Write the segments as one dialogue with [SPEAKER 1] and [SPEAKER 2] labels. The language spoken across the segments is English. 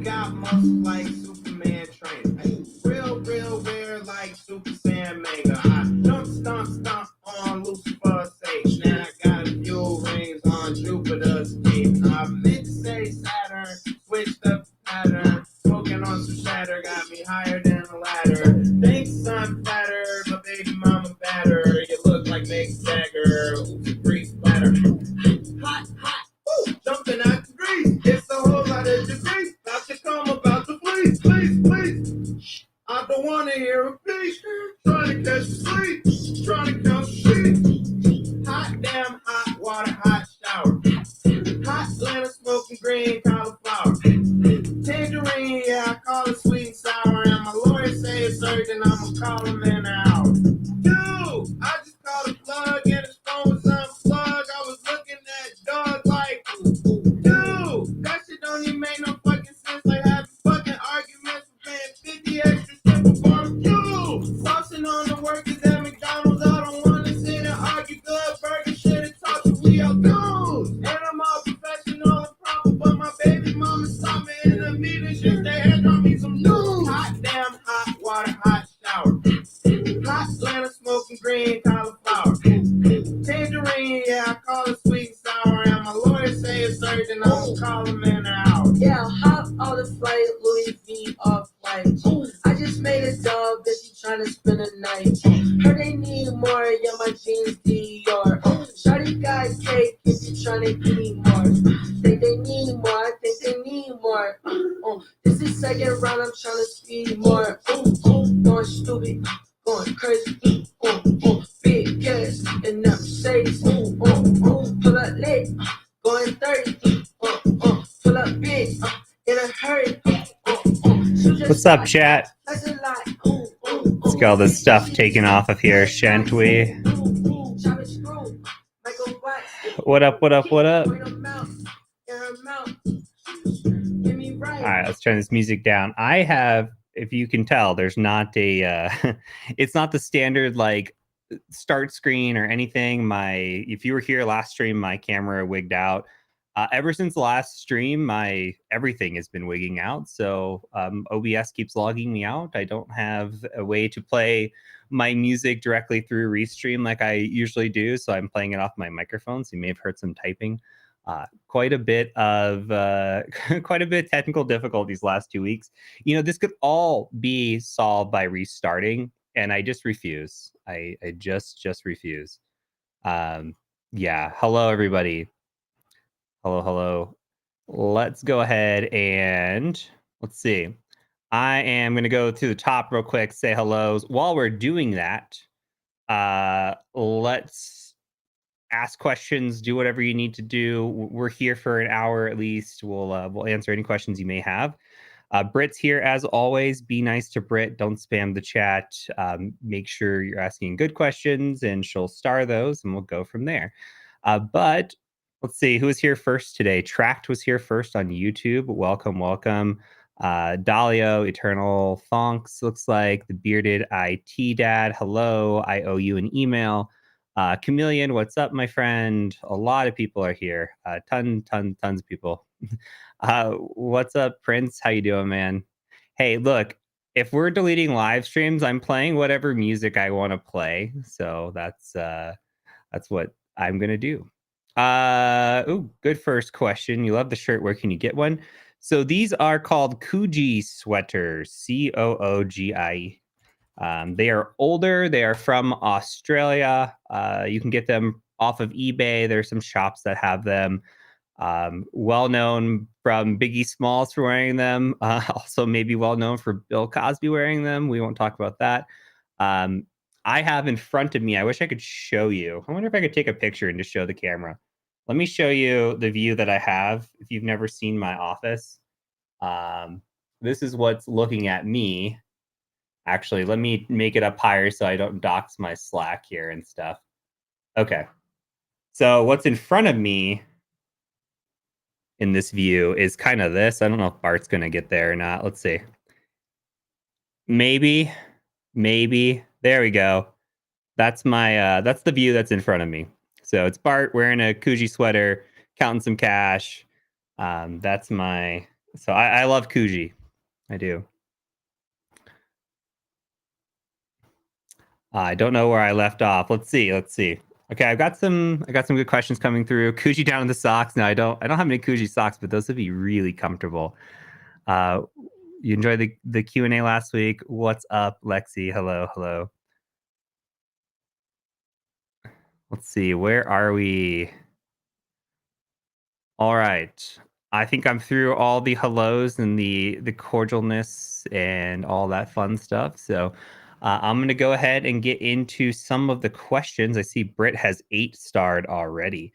[SPEAKER 1] got muscles like Superman trainer. Real rare like Super Saiyan manga. I stomp on Lucifer's stage. Now I got a few rings on Jupiter's cake. I meant to say Saturn, switched up the pattern. Smoking on some shatter, got me higher than a ladder. Thinks I'm fatter, my baby mama batter. You look like Mick Jagger, oops, free splatter. Hot, woo, jumping out the grease. It's a whole lot of degrees. About to come, about to please. I don't want to hear a peace. Trying to catch the sleep. Trying to count the sheep. Hot damn, hot water, hot shower. Hot Atlanta smoking green cauliflower. Tangerine, yeah, I call it sweet and sour. And my lawyer say it's urgent, I'ma call him in an hour. Dude, I just called a plug and his phone was unplugged. I was looking at dog like, dude, that shit don't even make no fucking sense. Like having fucking arguments for paying 50 extra cents for barbecue. Saucing on the workers at McDonald's. I don't want to sit and argue. Good burger shit and talk to we all dudes. And I'm all professional and proper, but my baby mama saw me in the meeting. Shit, they had on me some news. Hot damn, hot water, hot shower. Hot Atlanta smoking green cauliflower. Tangerine, yeah, I call it sweet and sour. And my lawyer say it's urgent, I'ma call him in an hour.
[SPEAKER 2] Yeah, hop on the flight, Louis V off white. I just made a dog, bitch, trying to spend a night. Heard they need more, yeah, my jeans Dior. Shawty got cake, if you trying to give me more. Think they need more, I think they need more. This is second round, I'm trying to speed more. Going stupid, going crazy. Big gas in that Mercedes. Pull up lit, going 30. Pull up big, in a hurry.
[SPEAKER 3] What's up, chat? Let's get all this stuff taken off of here, shan't we? What up? All right, let's turn this music down. I have, if you can tell, there's not a, it's not the standard like start screen or anything. If you were here last stream, my camera wigged out. Ever since the last stream, my everything has been wigging out. So OBS keeps logging me out. I don't have a way to play my music directly through Restream like I usually do. So I'm playing it off my microphone. So you may have heard some typing. Quite a bit of technical difficulties last 2 weeks. You know, this could all be solved by restarting, and I just refuse. I just refuse. Yeah. Hello, everybody. Hello. Let's go ahead and let's see. I am going to go to the top real quick, say hellos. While we're doing that, let's ask questions, do whatever you need to do. We're here for an hour at least. We'll answer any questions you may have. Britt's here as always. Be nice to Britt. Don't spam the chat. Make sure you're asking good questions, and she'll star those, and we'll go from there. But let's see who was here first today. Tract was here first on YouTube. Welcome. Dalio, Eternal Thonks, looks like the bearded IT dad. Hello, I owe you an email. Chameleon, what's up, my friend? A lot of people are here. Tons of people. What's up, Prince? How you doing, man? Hey, look, if we're deleting live streams, I'm playing whatever music I want to play. So that's what I'm gonna do. Good first question. You love the shirt. Where can you get one? So these are called Coogi sweaters. Coogi. They are older. They are from Australia. You can get them off of eBay. There's some shops that have them. Well known from Biggie Smalls for wearing them. Also maybe well known for Bill Cosby wearing them. We won't talk about that. I have in front of me, I wish I could show you. I wonder if I could take a picture and just show the camera. Let me show you the view that I have. If you've never seen my office, this is what's looking at me. Actually, let me make it up higher so I don't dox my Slack here and stuff. Okay. So what's in front of me in this view is kind of this. I don't know if Bart's going to get there or not. Let's see. Maybe. There we go. That's my that's the view that's in front of me. So it's Bart wearing a Coogi sweater, counting some cash. That's my So I love Kuji. I do. I don't know where I left off. Let's see. Okay, I got some good questions coming through. Kuji down in the socks. No, I don't have any Kuji socks, but those would be really comfortable. Uh, you enjoyed the Q&A last week. What's up, Lexi? Hello, hello. Let's see. Where are we? All right. I think I'm through all the hellos and the cordialness and all that fun stuff. So I'm going to go ahead and get into some of the questions. I see Britt has 8 starred already.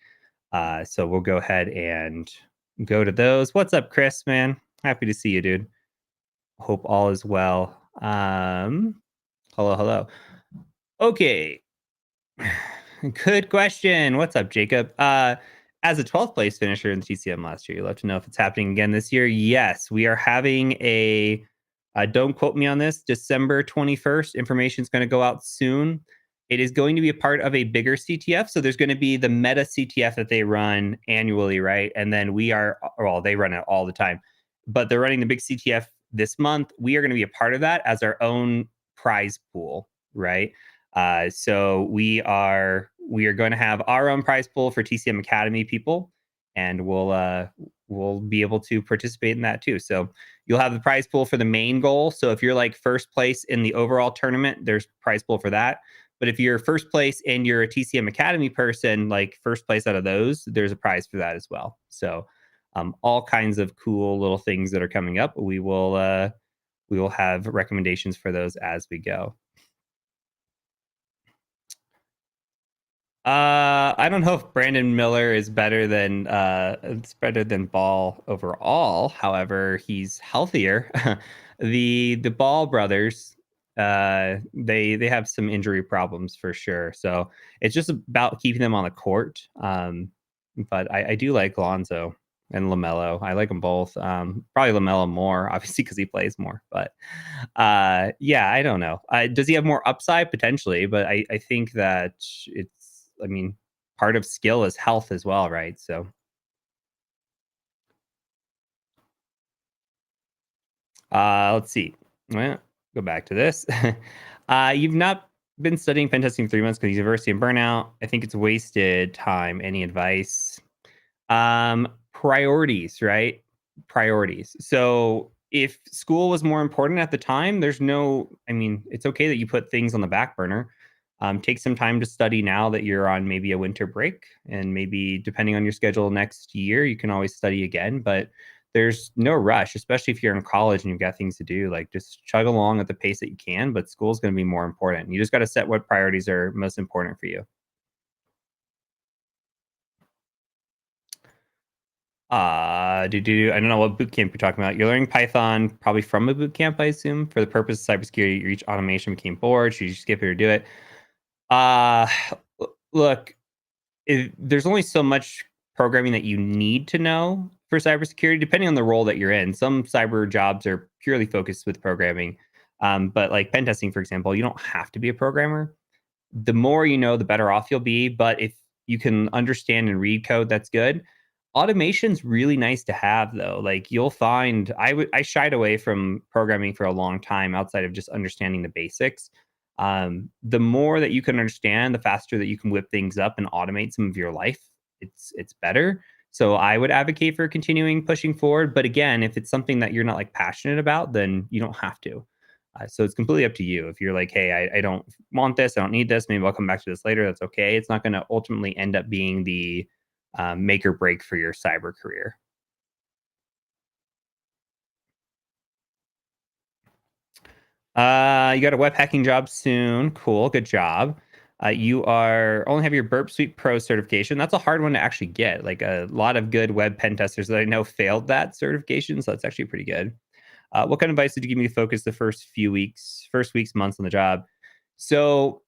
[SPEAKER 3] So we'll go ahead and go to those. What's up, Chris, man? Happy to see you, dude. Hope all is well. Hello, hello. Okay. Good question. What's up, Jacob? As a 12th place finisher in the TCM last year, you'd love to know if it's happening again this year. Yes, we are having a, don't quote me on this, December 21st. Information is going to go out soon. It is going to be a part of a bigger CTF. So there's going to be the meta CTF that they run annually, right? And then they run it all the time, but they're running the big CTF this month. We are going to be a part of that as our own prize pool, right? So we are going to have our own prize pool for TCM Academy people, and we'll be able to participate in that too. So you'll have the prize pool for the main goal. So if you're like first place in the overall tournament, there's prize pool for that. But if you're first place and you're a TCM Academy person, like first place out of those, there's a prize for that as well. So all kinds of cool little things that are coming up. We will have recommendations for those as we go. I don't know if Brandon Miller is better than it's better than Ball overall. However, he's healthier. The Ball brothers, they have some injury problems for sure. So it's just about keeping them on the court. But I do like Lonzo and LaMelo. I like them both. Probably LaMelo more, obviously, because he plays more. But yeah, I don't know. Does he have more upside potentially? But I think that I mean, part of skill is health as well, right? So let's see. Well, go back to this. You've not been studying pen testing for 3 months because university and burnout. I think it's wasted time. Any advice? Priorities, right? Priorities. So if school was more important at the time, I mean, it's okay that you put things on the back burner. Take some time to study now that you're on maybe a winter break, and maybe depending on your schedule next year, you can always study again. But there's no rush, especially if you're in college and you've got things to do. Like just chug along at the pace that you can, but school's going to be more important. You just got to set what priorities are most important for you. I don't know what boot camp you're talking about. You're learning Python probably from a boot camp, I assume, for the purpose of cybersecurity. Your each automation became bored. Should you skip it or do it? Uh, Look, there's only so much programming that you need to know for cybersecurity, depending on the role that you're in. Some cyber jobs are purely focused with programming, but like pen testing, for example, you don't have to be a programmer. The more you know, the better off you'll be. But if you can understand and read code, that's good. Automation's really nice to have, though. Like you'll find, I shied away from programming for a long time outside of just understanding the basics. The more that you can understand, the faster that you can whip things up and automate some of your life. It's better. So I would advocate for continuing pushing forward. But again, if it's something that you're not like passionate about, then you don't have to. So it's completely up to you. If you're like, hey, I don't want this, I don't need this, maybe I'll come back to this later. That's okay. It's not going to ultimately end up being the make or break for your cyber career. You got a web hacking job soon. Cool. Good job. You are only have your Burp Suite Pro certification. That's a hard one to actually get. Like a lot of good web pen testers that I know failed that certification. So that's actually pretty good. What kind of advice did you give me to focus the first weeks, months on the job? So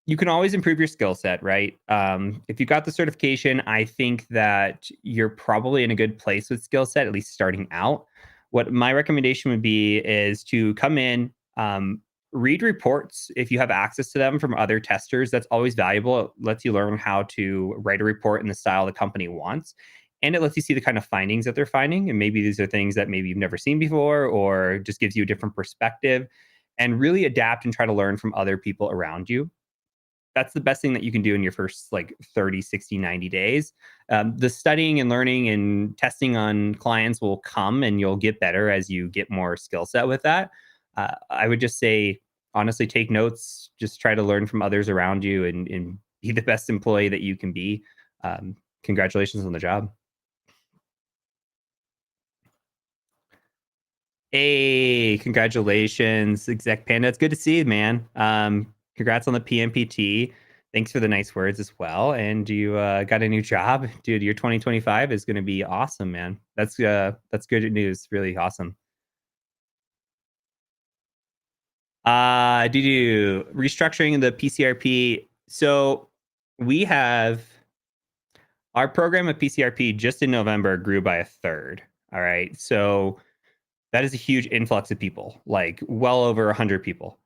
[SPEAKER 3] you can always improve your skill set, right? If you got the certification, I think that you're probably in a good place with skill set, at least starting out. What my recommendation would be is to come in, read reports if you have access to them from other testers. That's always valuable. It lets you learn how to write a report in the style the company wants. And it lets you see the kind of findings that they're finding. And maybe these are things that maybe you've never seen before, or just gives you a different perspective, and really adapt and try to learn from other people around you. That's the best thing that you can do in your first like 30, 60, 90 days. The studying and learning and testing on clients will come, and you'll get better as you get more skill set with that. I would just say, honestly, take notes, just try to learn from others around you, and be the best employee that you can be. Congratulations on the job. Hey, congratulations, Exec Panda. It's good to see you, man. Congrats on the PMPT. Thanks for the nice words as well. And you got a new job, dude. Your 2025 is going to be awesome, man. That's good news. Really awesome. Due to restructuring the PCRP, so we have our program of PCRP just in November grew by a third. All right, so that is a huge influx of people, like well over 100 people.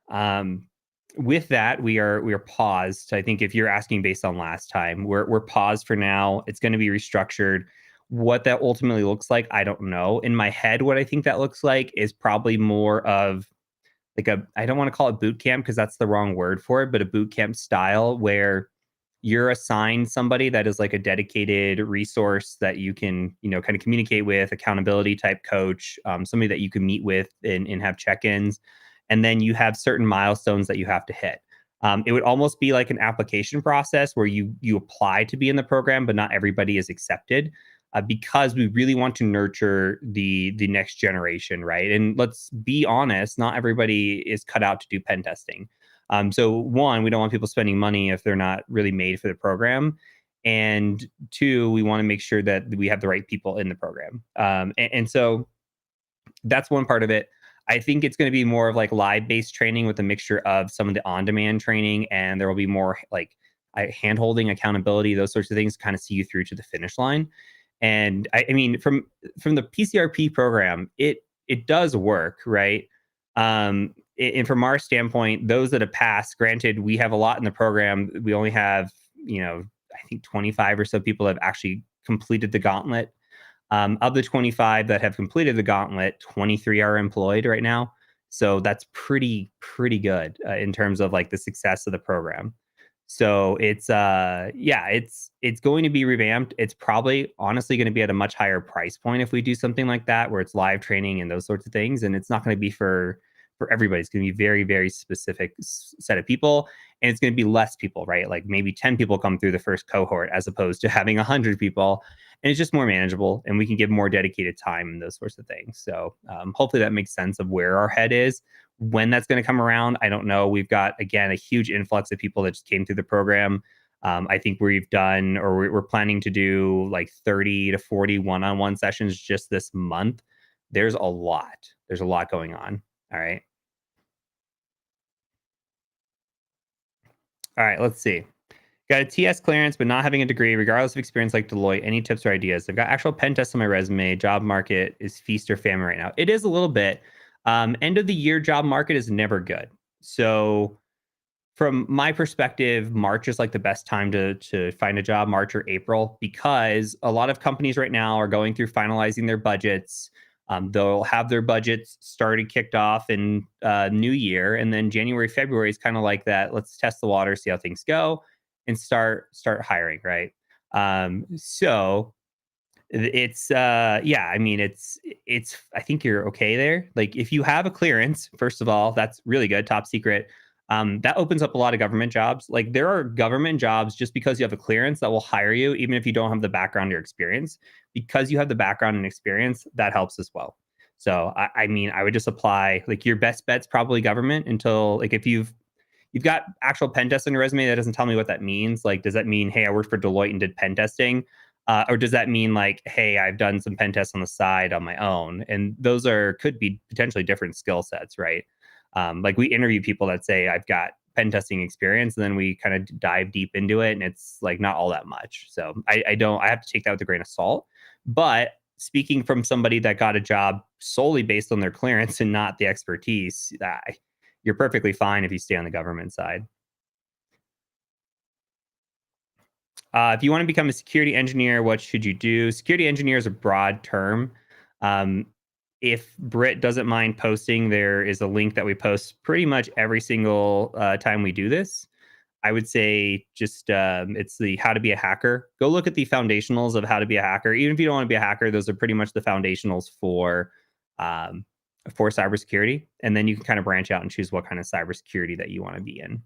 [SPEAKER 3] With that, we are paused. I think if you're asking based on last time, we're paused for now. It's going to be restructured. What that ultimately looks like, I don't know. In my head, what I think that looks like is probably more of like a, I don't want to call it boot camp because that's the wrong word for it, but a boot camp style where you're assigned somebody that is like a dedicated resource that you can, kind of communicate with, accountability type coach, somebody that you can meet with and have check-ins. And then you have certain milestones that you have to hit. It would almost be like an application process where you apply to be in the program, but not everybody is accepted, because we really want to nurture the next generation, right? And let's be honest, not everybody is cut out to do pen testing. So one, we don't want people spending money if they're not really made for the program. And two, we want to make sure that we have the right people in the program. And so that's one part of it. I think it's going to be more of like live based training with a mixture of some of the on demand training, and there will be more like hand holding, accountability, those sorts of things, kind of see you through to the finish line. And I mean, from the PCRP program, it does work, right? And from our standpoint, those that have passed, granted, we have a lot in the program. We only have, I think 25 or so people have actually completed the gauntlet. Of the 25 that have completed the gauntlet, 23 are employed right now. So that's pretty good in terms of like the success of the program. So it's going to be revamped. It's probably honestly going to be at a much higher price point if we do something like that, where it's live training and those sorts of things. And it's not going to be for everybody. It's going to be very, very specific set of people, and it's going to be less people, right? Like maybe 10 people come through the first cohort as opposed to having 100 people, and it's just more manageable, and we can give more dedicated time and those sorts of things. So hopefully that makes sense of where our head is. When that's going to come around, I don't know. We've got, again, a huge influx of people that just came through the program. I think we've done, or we're planning to do like 30 to 40 one-on-one sessions just this month. There's a lot. There's a lot going on. All right. All right. Let's see. Got a TS clearance, but not having a degree, regardless of experience like Deloitte. Any tips or ideas? I've got actual pen tests on my resume. Job market is feast or famine right now. It is a little bit. End of the year job market is never good. So from my perspective, March is like the best time to find a job, March or April, because a lot of companies right now are going through finalizing their budgets. They'll have their budgets started, kicked off in New Year, and then January, February is kind of like that. Let's test the water, see how things go, and start hiring, right? So it's yeah, I mean it's I think you're okay there. Like if you have a clearance, first of all, that's really good, top secret. That opens up a lot of government jobs. Like there are government jobs just because you have a clearance that will hire you, even if you don't have the background or experience. Because you have the background and experience, that helps as well. So I mean, I would just apply. Like your best bet's probably government until like if you've got actual pen tests on your resume, that doesn't tell me what that means. Like, does that mean, hey, I worked for Deloitte and did pen testing? Or does that mean like, hey, I've done some pen tests on the side on my own? And those could be potentially different skill sets, right? Like we interview people that say I've got pen testing experience, and then we kind of dive deep into it, and it's like not all that much. So I have to take that with a grain of salt. But speaking from somebody that got a job solely based on their clearance and not the expertise, you're perfectly fine if you stay on the government side. If you want to become a security engineer, what should you do? Security engineer is a broad term. Um, if Britt doesn't mind posting, there is a link that we post pretty much every single time we do this. I would say just it's the how to be a hacker. Go look at the foundationals of how to be a hacker. Even if you don't want to be a hacker, those are pretty much the foundationals um, for cybersecurity. And then you can kind of branch out and choose what kind of cybersecurity that you want to be in.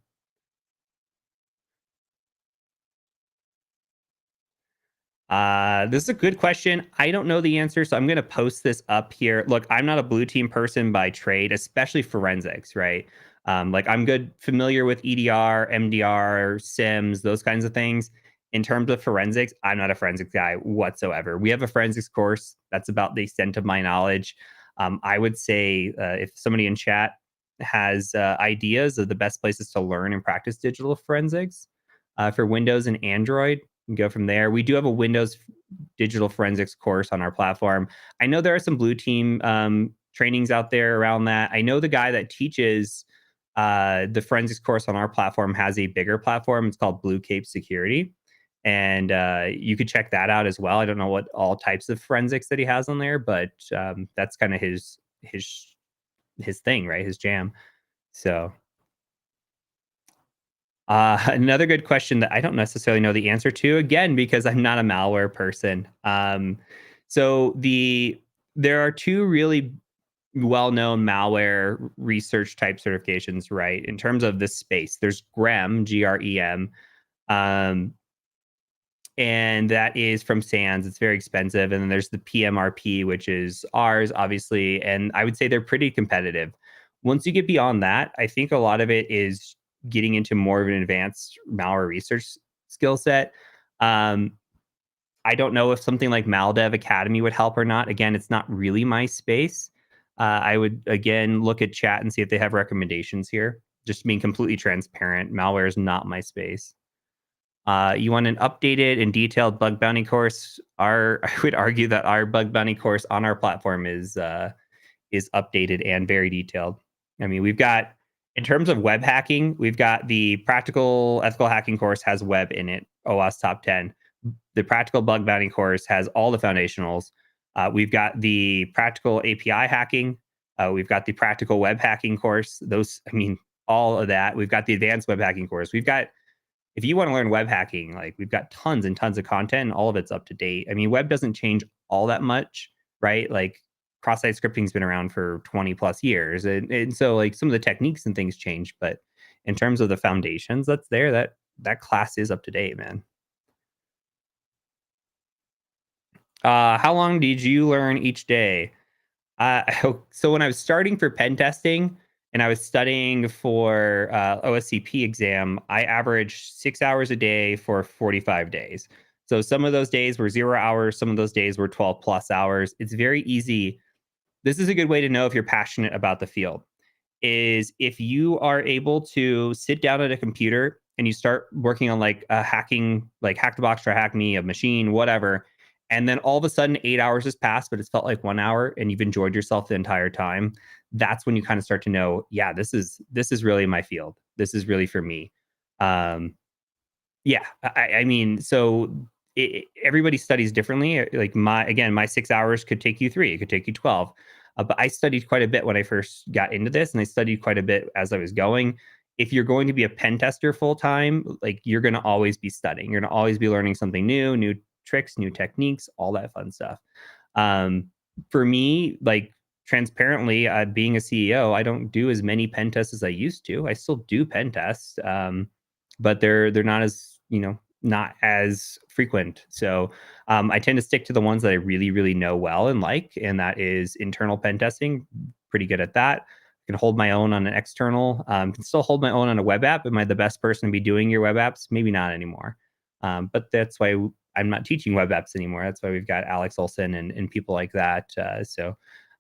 [SPEAKER 3] This is a good question. I don't know the answer, so I'm going to post this up here. Look, I'm not a blue team person by trade, especially forensics, right? Like I'm familiar with EDR, MDR, SIMs, those kinds of things. In terms of forensics, I'm not a forensics guy whatsoever. We have a forensics course. That's about the extent of my knowledge. I would say if somebody in chat has ideas of the best places to learn and practice digital forensics for Windows and Android, and go from there. We do have a Windows digital forensics course on our platform. I know there are some blue team trainings out there around that. I know the guy that teaches the forensics course on our platform has a bigger platform. It's called Blue Cape Security. And you could check that out as well. I don't know what all types of forensics that he has on there, but that's kind of his thing, right? His jam. So another good question that I don't necessarily know the answer to, again, because I'm not a malware person. So there are two really well-known malware research type certifications, right? In terms of this space, there's GREM, GREM, um, and that is from SANS. It's very expensive. And then there's the PMRP, which is ours, obviously. And I would say they're pretty competitive. Once you get beyond that, I think a lot of it is getting into more of an advanced malware research skill set. Um, I don't know if something like Maldev Academy would help or not. Again, it's not really my space. I would, again, look at chat and see if they have recommendations here. Just being completely transparent, malware is not my space. You want an updated and detailed bug bounty course? I would argue that our bug bounty course on our platform is updated and very detailed. I mean, we've got in terms of web hacking, we've got the practical ethical hacking course has web in it, OWASP top 10. The practical bug bounty course has all the foundationals. We've got the practical API hacking. We've got the practical web hacking course. I mean, all of that. We've got the advanced web hacking course. We've got if you want to learn web hacking, like we've got tons and tons of content and all of it's up to date. I mean, web doesn't change all that much, right? Like cross-site scripting's been around for 20 plus years. And so like some of the techniques and things change, but in terms of the foundations that's there, that class is up to date, man. How long did you learn each day? So when I was starting for pen testing and I was studying for OSCP exam, I averaged 6 hours a day for 45 days. So some of those days were 0 hours, some of those days were 12 plus hours. It's very easy. This is a good way to know if you're passionate about the field is if you are able to sit down at a computer and you start working on like a hacking, like hack the box, try hack me, a machine, whatever. And then all of a sudden 8 hours has passed, but it's felt like 1 hour and you've enjoyed yourself the entire time. That's when you kind of start to know, yeah, this is really my field. This is really for me. Um, yeah, I mean, so everybody studies differently. Like my 6 hours could take you 3, it could take you 12. But I studied quite a bit when I first got into this, and I studied quite a bit as I was going. If you're going to be a pen tester full time, like you're going to always be studying. You're going to always be learning something new tricks, new techniques, all that fun stuff. Um, for me, like transparently, being a CEO, I don't do as many pen tests as I used to. I still do pen tests. But they're not as not as frequent. So I tend to stick to the ones that I really really know well and like, and that is internal pen testing. Pretty good at that. Can hold my own on an external. Can still hold my own on a web app. Am I the best person to be doing your web apps? Maybe not anymore. But that's why I'm not teaching web apps anymore. That's why we've got Alex Olson and people like that. So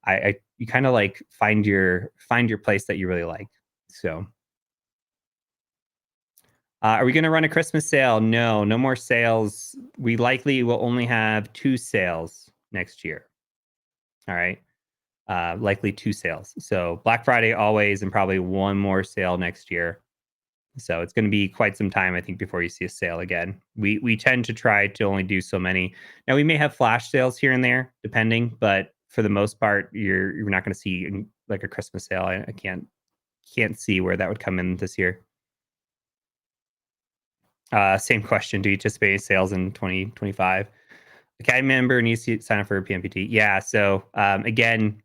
[SPEAKER 3] I you kind of like find your place that you really like. So. Are we going to run a Christmas sale? No, no more sales. We likely will only have 2 sales next year. All right. Likely 2 sales. So Black Friday always, and probably one more sale next year. So it's going to be quite some time, I think, before you see a sale again. We tend to try to only do so many. Now we may have flash sales here and there, depending, but for the most part, you're not going to see like a Christmas sale. I can't see where that would come in this year. Same question. Do you anticipate sales in 2025? Academy member needs to sign up for a PMPT. Yeah. So again,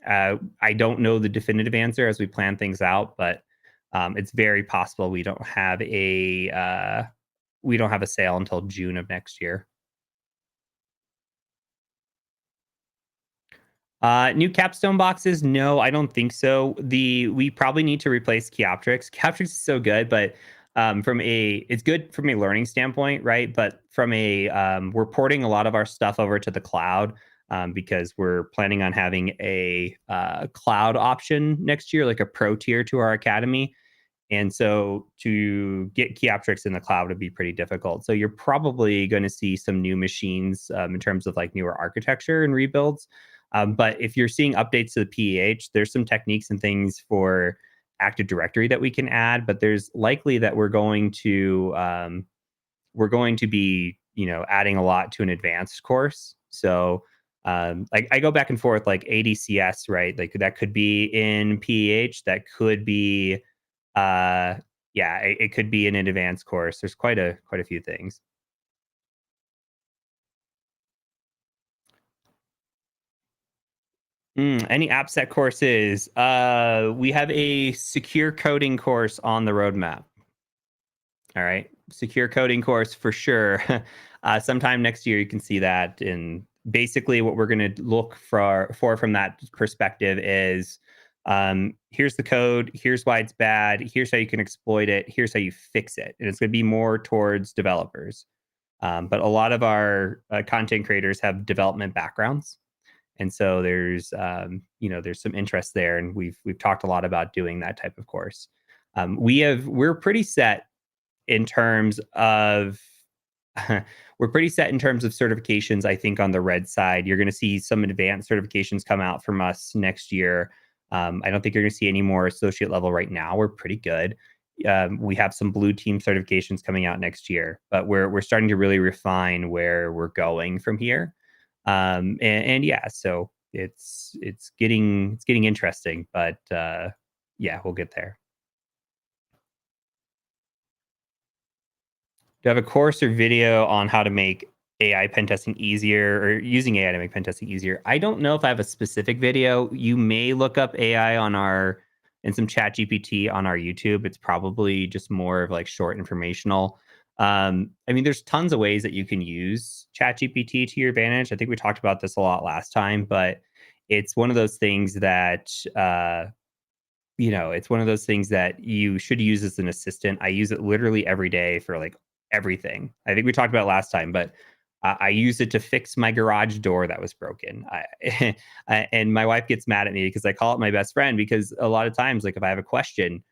[SPEAKER 3] I don't know the definitive answer as we plan things out, but it's very possible we don't have a sale until June of next year. New capstone boxes? No, I don't think so. We probably need to replace Keoptrix. Keoptrix is so good, but it's good from a learning standpoint, right? But from we're porting a lot of our stuff over to the cloud because we're planning on having a cloud option next year, like a pro tier to our academy. And so to get Keoptrix in the cloud would be pretty difficult. So you're probably going to see some new machines in terms of like newer architecture and rebuilds. But if you're seeing updates to the PEH, there's some techniques and things for Active Directory that we can add. But there's likely that we're going to be adding a lot to an advanced course. So like I go back and forth like ADCS, right? Like that could be in PEH, that could be yeah, it could be in an advanced course. There's quite a few things. Any AppSec courses? We have a secure coding course on the roadmap. All right, secure coding course for sure. Sometime next year, you can see that. And basically, what we're going to look for from that perspective is here's the code, here's why it's bad, here's how you can exploit it, here's how you fix it. And it's going to be more towards developers. But a lot of our content creators have development backgrounds. And so there's some interest there, and we've talked a lot about doing that type of course. We're pretty set in terms of we're pretty set in terms of certifications. I think on the red side, you're going to see some advanced certifications come out from us next year. I don't think you're going to see any more associate level right now. We're pretty good. We have some blue team certifications coming out next year, but we're starting to really refine where we're going from here. And yeah, so it's getting interesting, but yeah, we'll get there. Do you have a course or video on how to make AI pen testing easier or using AI to make pen testing easier? I don't know if I have a specific video. You may look up AI and some chat GPT on our YouTube. It's probably just more of like short informational. I mean, there's tons of ways that you can use chat GPT to your advantage. I think we talked about this a lot last time, but it's one of those things that, it's one of those things that you should use as an assistant. I use it literally every day for like everything. I think we talked about it last time, but I used it to fix my garage door that was broken. And my wife gets mad at me because I call it my best friend, because a lot of times, like if I have a question,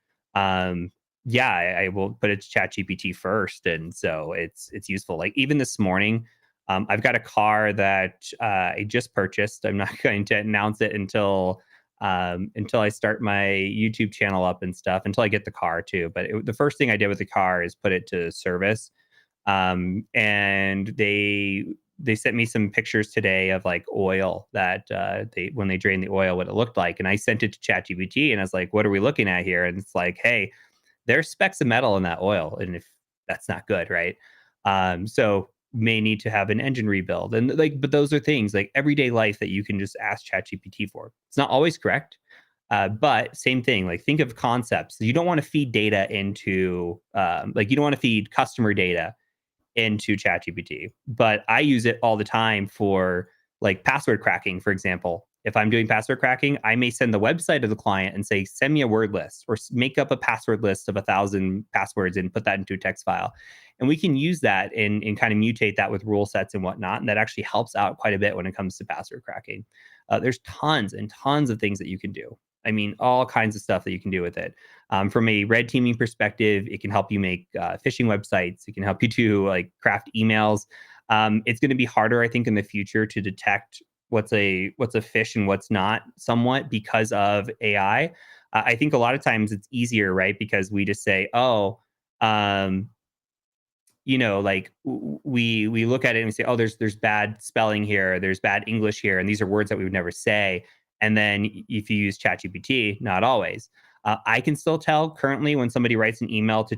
[SPEAKER 3] yeah, I will put it to chat GPT first. And so it's useful. Like even this morning, I've got a car that I just purchased. I'm not going to announce it until I start my YouTube channel up and stuff, until I get the car too. But the first thing I did with the car is put it to service. And they sent me some pictures today of like oil that when they drained the oil, what it looked like. And I sent it to ChatGPT and I was like, what are we looking at here? And it's like, hey, there's specks of metal in that oil. And if that's not good, right? So may need to have an engine rebuild. And like, but those are things like everyday life that you can just ask ChatGPT for. It's not always correct. But same thing, like think of concepts. You don't want to feed data into, like you don't want to feed customer data into ChatGPT, but I use it all the time for like password cracking, for example. If I'm doing password cracking, I may send the website of the client and say, send me a word list or make up a password list of 1,000 passwords and put that into a text file. And we can use that and kind of mutate that with rule sets and whatnot. And that actually helps out quite a bit when it comes to password cracking. There's tons and tons of things that you can do. I mean, all kinds of stuff that you can do with it. From a red teaming perspective, it can help you make phishing websites. It can help you to like craft emails. It's going to be harder, I think, in the future to detect what's a phish and what's not, somewhat because of AI. I think a lot of times it's easier, right? Because we just say, oh, um, like we look at it and we say, oh, there's bad spelling here, there's bad English here, and these are words that we would never say. And then if you use ChatGPT, not always. I can still tell currently when somebody writes an email to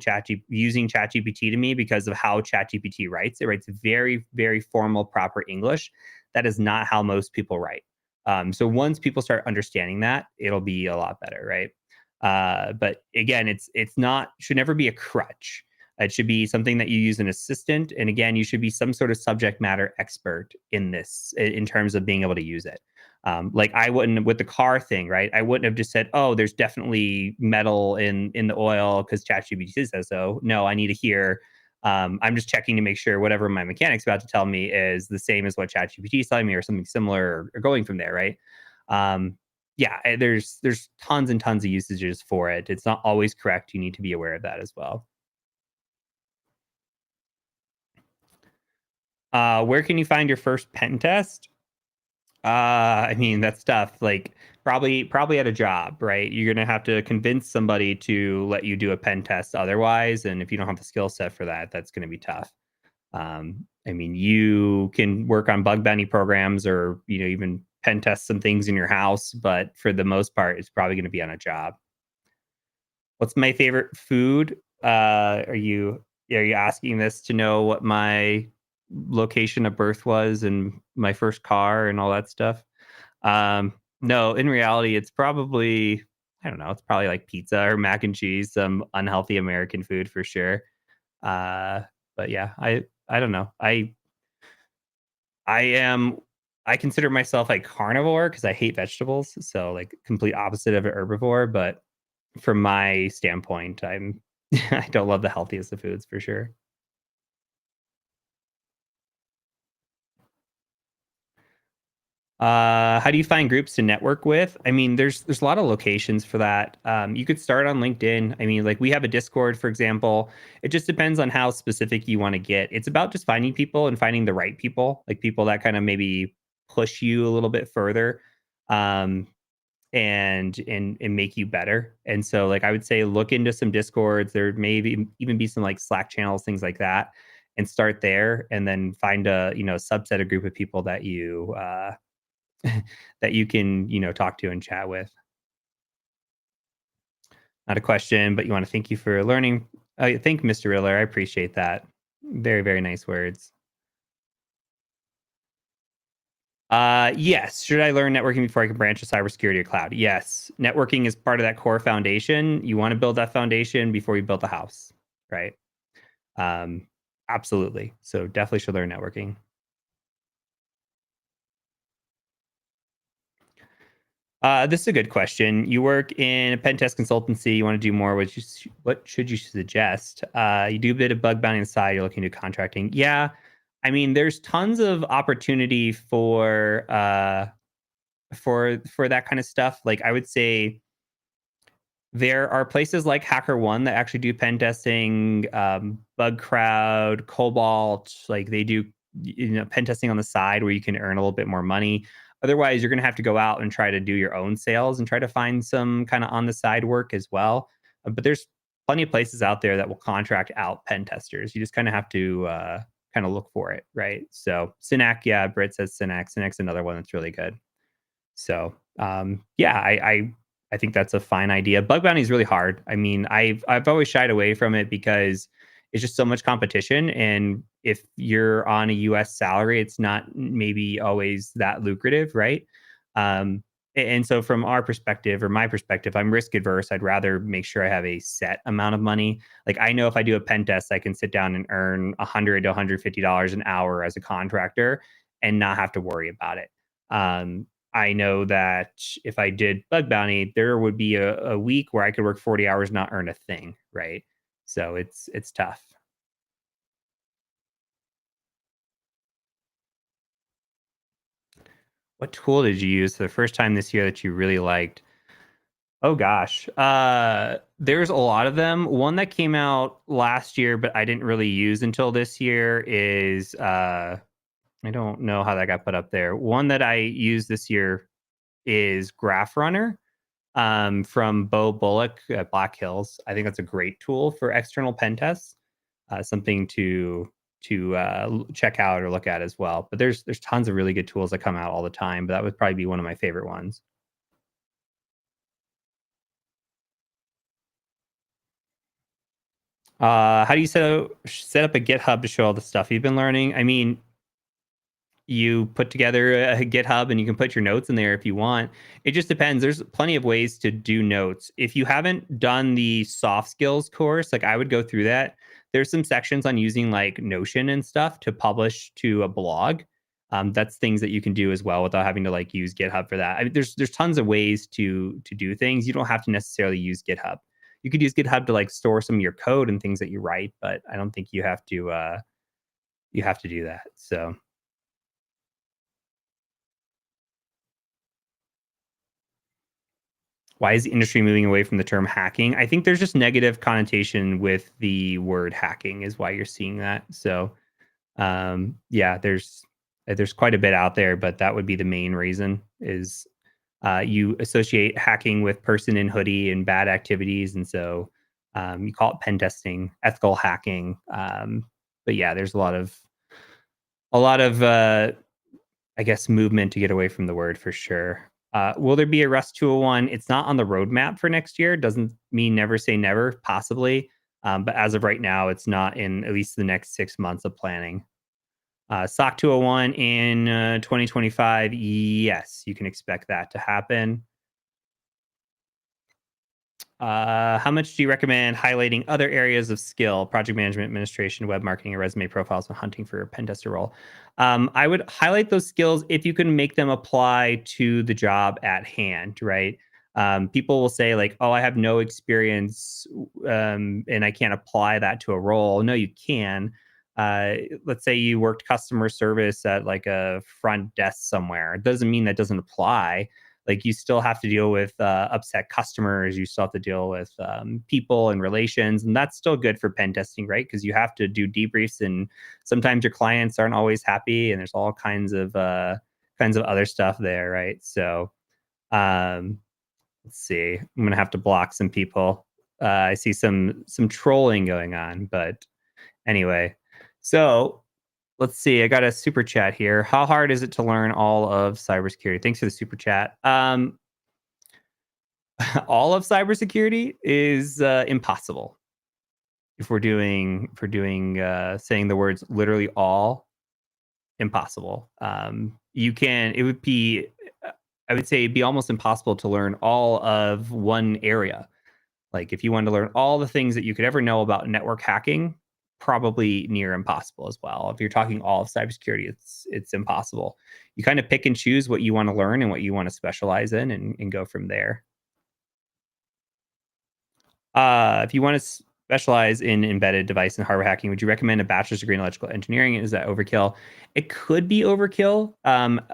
[SPEAKER 3] using ChatGPT to me because of how ChatGPT writes. It writes very, very formal, proper English. That is not how most people write. So once people start understanding that, it'll be a lot better, right? But again, it's not should never be a crutch. It should be something that you use an assistant. And again, you should be some sort of subject matter expert in this in terms of being able to use it. Like I wouldn't with the car thing, right? I wouldn't have just said, "Oh, there's definitely metal in the oil because ChatGPT says so." No, I need to hear. I'm just checking to make sure whatever my mechanic's about to tell me is the same as what ChatGPT is telling me, or something similar, or going from there, right? Um, yeah, there's tons and tons of usages for it. It's not always correct. You need to be aware of that as well. Where can you find your first pen test? I mean, that's tough. Like probably at a job, right? You're gonna have to convince somebody to let you do a pen test otherwise, and if you don't have the skill set for that, that's gonna be tough. I mean, you can work on bug bounty programs or even pen test some things in your house, but for the most part, it's probably gonna be on a job. What's my favorite food? Are you asking this to know what my location of birth was and my first car and all that stuff? No, in reality, it's probably I don't know. It's probably like pizza or mac and cheese, some unhealthy American food for sure. Uh, but yeah, I don't know. I am I consider myself like carnivore because I hate vegetables, so like complete opposite of an herbivore. But from my standpoint, I'm I don't love the healthiest of foods for sure. How do you find groups to network with? I mean, there's a lot of locations for that. You could start on LinkedIn. I mean, like we have a Discord, for example. It just depends on how specific you want to get. It's about just finding people and finding the right people, like people that kind of maybe push you a little bit further. Um, and make you better. And so like I would say look into some discords. There maybe even be some like Slack channels, things like that, and start there and then find a subset of group of people that you that you can talk to and chat with. Not a question, but you want to thank you for learning. Thank Mr. Riller. I appreciate that. Very, very nice words. Yes. Should I learn networking before I can branch to cybersecurity or cloud? Yes. Networking is part of that core foundation. You want to build that foundation before you build the house, right? Um, Absolutely. So definitely should learn networking. This is a good question. You work in a pen test consultancy. You want to do more. What should you suggest? You do a bit of bug bounty inside. You're looking to contracting. Yeah. I mean, there's tons of opportunity for that kind of stuff. Like I would say there are places like HackerOne that actually do pen testing, Bug Crowd, Cobalt, like they do, pen testing on the side where you can earn a little bit more money. Otherwise, you're going to have to go out and try to do your own sales and try to find some kind of on the side work as well. But there's plenty of places out there that will contract out pen testers. You just kind of have to kind of look for it, right? So Synac, yeah, Britt says Synac. Synac's another one that's really good. So, yeah, I think that's a fine idea. Bug bounty is really hard. I mean, I've always shied away from it because it's just so much competition, and if you're on a U.S. salary, it's not maybe always that lucrative, right? Um, and so, from our perspective or my perspective, I'm risk adverse. I'd rather make sure I have a set amount of money. Like I know if I do a pen test, I can sit down and earn $100 to $150 an hour as a contractor and not have to worry about it. I know that if I did bug bounty, there would be a week where I could work 40 hours, not earn a thing, right? So it's tough. What tool did you use for the first time this year that you really liked? Oh gosh. There's a lot of them. One that came out last year, but I didn't really use until this year is I don't know how that got put up there. One that I used this year is Graph Runner. from Bo Bullock at Black Hills. I think that's a great tool for external pen tests. Something to check out or look at as well. But there's tons of really good tools that come out all the time. But that would probably be one of my favorite ones. How do you set up a GitHub to show all the stuff you've been learning? I mean, you put together a GitHub and you can put your notes in there if you want. It just depends. There's plenty of ways to do notes. If you haven't done the soft skills course, like I would go through that. There's some sections on using like Notion and stuff to publish to a blog. That's things that you can do as well without having to like use GitHub for that. I mean, there's tons of ways to do things. You don't have to necessarily use GitHub. You could use GitHub to like store some of your code and things that you write, but I don't think you have to do that. So why is the industry moving away from the term hacking? I think there's just negative connotation with the word hacking is why you're seeing that. So yeah, there's quite a bit out there, but that would be the main reason is you associate hacking with person in hoodie and bad activities, and so you call it pen testing, ethical hacking. But yeah, there's a lot of I guess movement to get away from the word for sure. Will there be a Rust 201? It's not on the roadmap for next year. Doesn't mean never say never, possibly. But as of right now, it's not in at least the next 6 months of planning. SOC 201 in 2025. Yes, you can expect that to happen. How much do you recommend highlighting other areas of skill, project management, administration, web marketing, or resume profiles when hunting for a pen tester role? I would highlight those skills if you can make them apply to the job at hand, right? People will say like, "Oh, I have no experience, and I can't apply that to a role." No, you can. Let's say you worked customer service at like a front desk somewhere. It doesn't mean that doesn't apply. Like you still have to deal with upset customers. You still have to deal with people and relations, and that's still good for pen testing, right? Because you have to do debriefs, and sometimes your clients aren't always happy, and there's all kinds of other stuff there, right? So um, let's see. I'm gonna have to block some people. I see some trolling going on, but anyway. So let's see. I got a super chat here. How hard is it to learn all of cybersecurity? Thanks for the super chat. All of cybersecurity is impossible. If we're doing saying the words literally all, impossible. You can. It would be. I would say it'd be almost impossible to learn all of one area. Like if you wanted to learn all the things that you could ever know about network hacking, probably near impossible as well. If you're talking all of cybersecurity, it's impossible. You kind of pick and choose what you want to learn and what you want to specialize in and go from there. If you want to specialize in embedded device and hardware hacking, would you recommend a bachelor's degree in electrical engineering? Is that overkill? It could be overkill.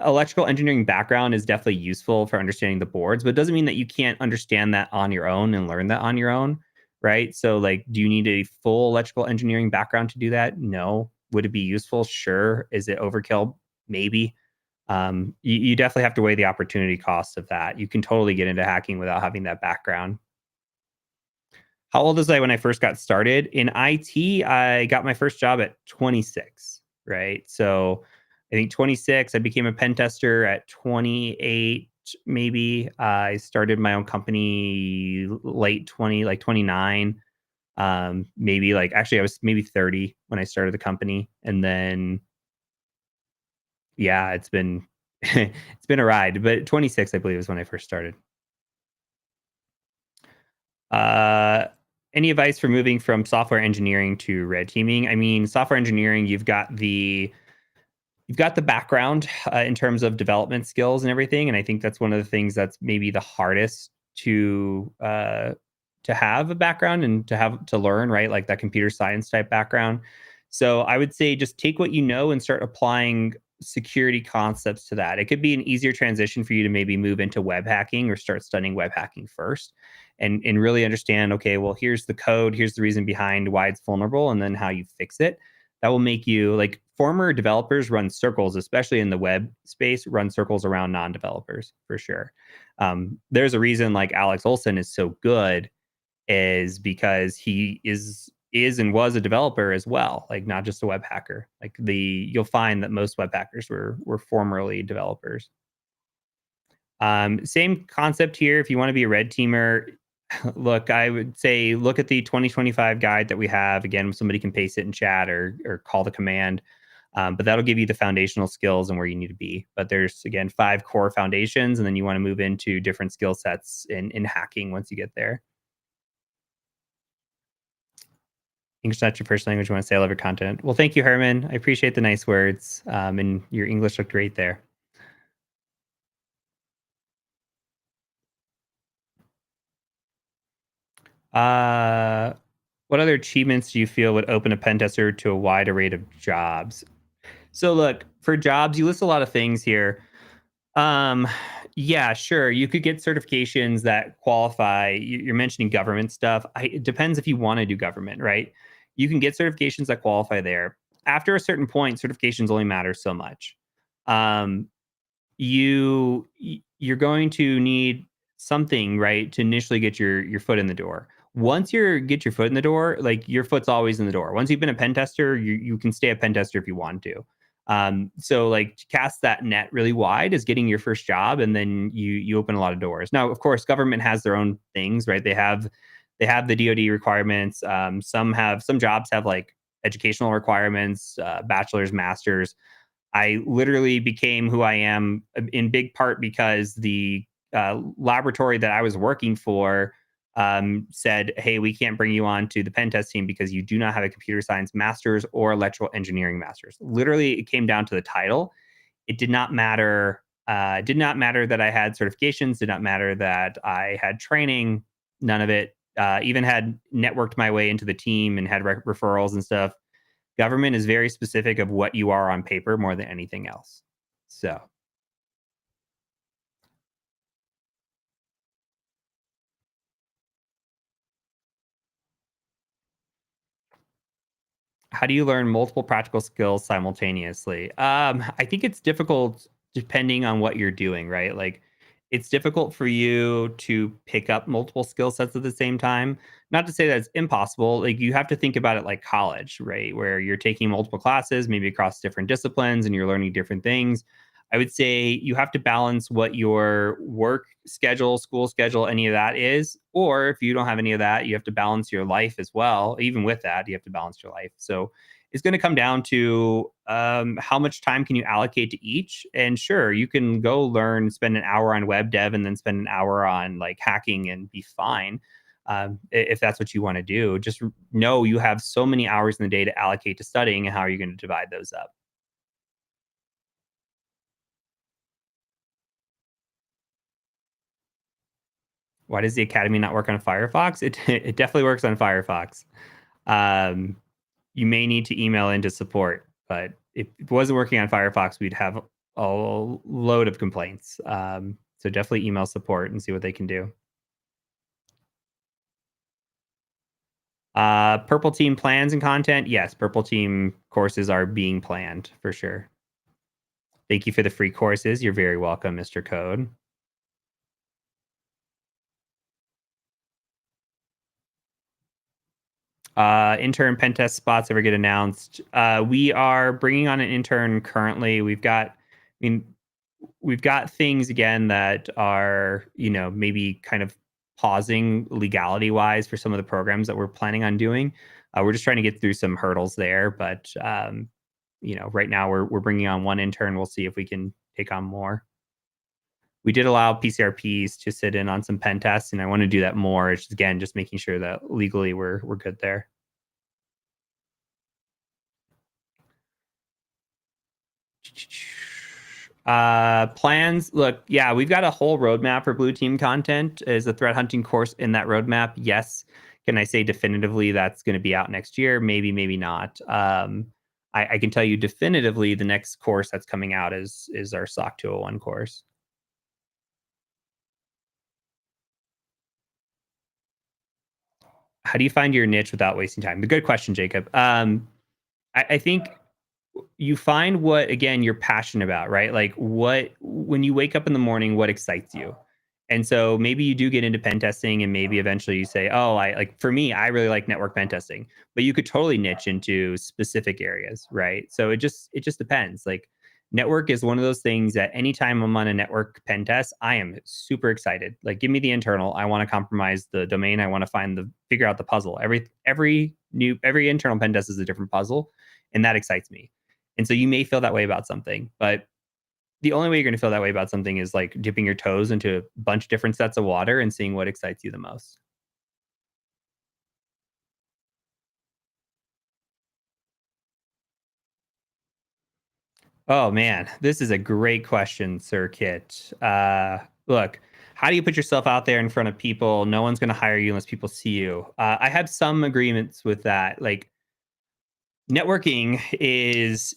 [SPEAKER 3] Electrical engineering background is definitely useful for understanding the boards, but it doesn't mean that you can't understand that on your own and learn that on your own, right? So, like, do you need a full electrical engineering background to do that? No. Would it be useful? Sure. Is it overkill? Maybe. You definitely have to weigh the opportunity cost of that. You can totally get into hacking without having that background. How old was I when I first got started? In IT, I got my first job at 26, right? So I think 26, I became a pen tester at 28, maybe. I started my own company late 20, like 29. Maybe like actually I was maybe 30 when I started the company. And then yeah, it's been it's been a ride, but 26, I believe, is when I first started. Uh, any advice for moving from software engineering to red teaming? I mean, software engineering, you've got the background in terms of development skills and everything, and I think that's one of the things that's maybe the hardest to have a background and to learn, right? Like that computer science type background. So I would say just take what you know and start applying security concepts to that. It could be an easier transition for you to maybe move into web hacking or start studying web hacking first and really understand, okay, well, here's the code, here's the reason behind why it's vulnerable, and then how you fix it. That will make you like former developers run circles, especially in the web space, run circles around non-developers for sure. There's a reason like Alex Olson is so good is because he is and was a developer as well, like not just a web hacker. Like you'll find that most web hackers were formerly developers. Same concept here. If you want to be a red teamer, look, I would say look at the 2025 guide that we have. Again, somebody can paste it in chat or call the command. But that'll give you the foundational skills and where you need to be. But there's again 5 core foundations, and then you want to move into different skill sets in hacking once you get there. English not your first language. You want to say I love your content. Well, thank you, Herman. I appreciate the nice words. And your English looked great there. Uh, what other achievements do you feel would open a pen tester to a wide array of jobs? So, look, for jobs, you list a lot of things here. Um, yeah, sure. You could get certifications that qualify. You're mentioning government stuff. It depends if you want to do government, right? You can get certifications that qualify there. After a certain point, certifications only matter so much. Um, you're going to need something, right, to initially get your foot in the door. Once you get your foot in the door, like your foot's always in the door. Once you've been a pen tester, you can stay a pen tester if you want to. So like to cast that net really wide is getting your first job, and then you open a lot of doors. Now, of course, government has their own things, right? They have the DoD requirements. Some jobs have like educational requirements, bachelor's, masters. I literally became who I am in big part because the laboratory that I was working for said, "Hey, we can't bring you on to the pen test team because you do not have a computer science master's or electrical engineering master's." Literally, it came down to the title. It did not matter. Did not matter that I had certifications. Did not matter that I had training. None of it. Even had networked my way into the team and had referrals and stuff. Government is very specific of what you are on paper more than anything else. So, how do you learn multiple practical skills simultaneously? I think it's difficult depending on what you're doing, right? Like, it's difficult for you to pick up multiple skill sets at the same time. Not to say that it's impossible. Like, you have to think about it like college, right? Where you're taking multiple classes, maybe across different disciplines, and you're learning different things. I would say you have to balance what your work schedule, school schedule, any of that is. Or if you don't have any of that, you have to balance your life as well. Even with that, you have to balance your life. So it's going to come down to how much time can you allocate to each. And sure, you can go learn, spend an hour on web dev, and then spend an hour on like hacking and be fine. If that's what you want to do, just know you have so many hours in the day to allocate to studying, and how are you going to divide those up? Why does the Academy not work on Firefox? It definitely works on Firefox. Um, you may need to email into support, but if it wasn't working on Firefox, we'd have a load of complaints. So definitely email support and see what they can do. Purple Team plans and content. Yes, Purple Team courses are being planned for sure. Thank you for the free courses. You're very welcome, Mr. Code. Intern pen test spots ever get announced? We are bringing on an intern currently. I mean, we've got things again that are, maybe kind of pausing legality wise for some of the programs that we're planning on doing. We're just trying to get through some hurdles there, but right now we're bringing on one intern. We'll see if we can take on more. We did allow PCRPs to sit in on some pen tests, and I want to do that more. It's again just making sure that legally we're good there. Plans. Look, yeah, we've got a whole roadmap for blue team content. Is a threat hunting course in that roadmap? Yes. Can I say definitively that's going to be out next year? Maybe, maybe not. I can tell you definitively the next course that's coming out is our SOC 201 course. How do you find your niche without wasting time? The good question, Jacob. I think you find what, again, you're passionate about, right? Like what, when you wake up in the morning, what excites you? And so maybe you do get into pen testing and maybe eventually you say, oh, I like, for me, I really like network pen testing, but you could totally niche into specific areas, right? So it just depends. Like network is one of those things that anytime I'm on a network pen test, I am super excited. Like give me the internal. I want to compromise the domain. I want to figure out the puzzle. Every internal pen test is a different puzzle. And that excites me. And so you may feel that way about something, but the only way you're going to feel that way about something is like dipping your toes into a bunch of different sets of water and seeing what excites you the most. Oh man, this is a great question, Sir Kit. Look, how do you put yourself out there in front of people? No one's going to hire you unless people see you. I have some agreements with that. Like networking is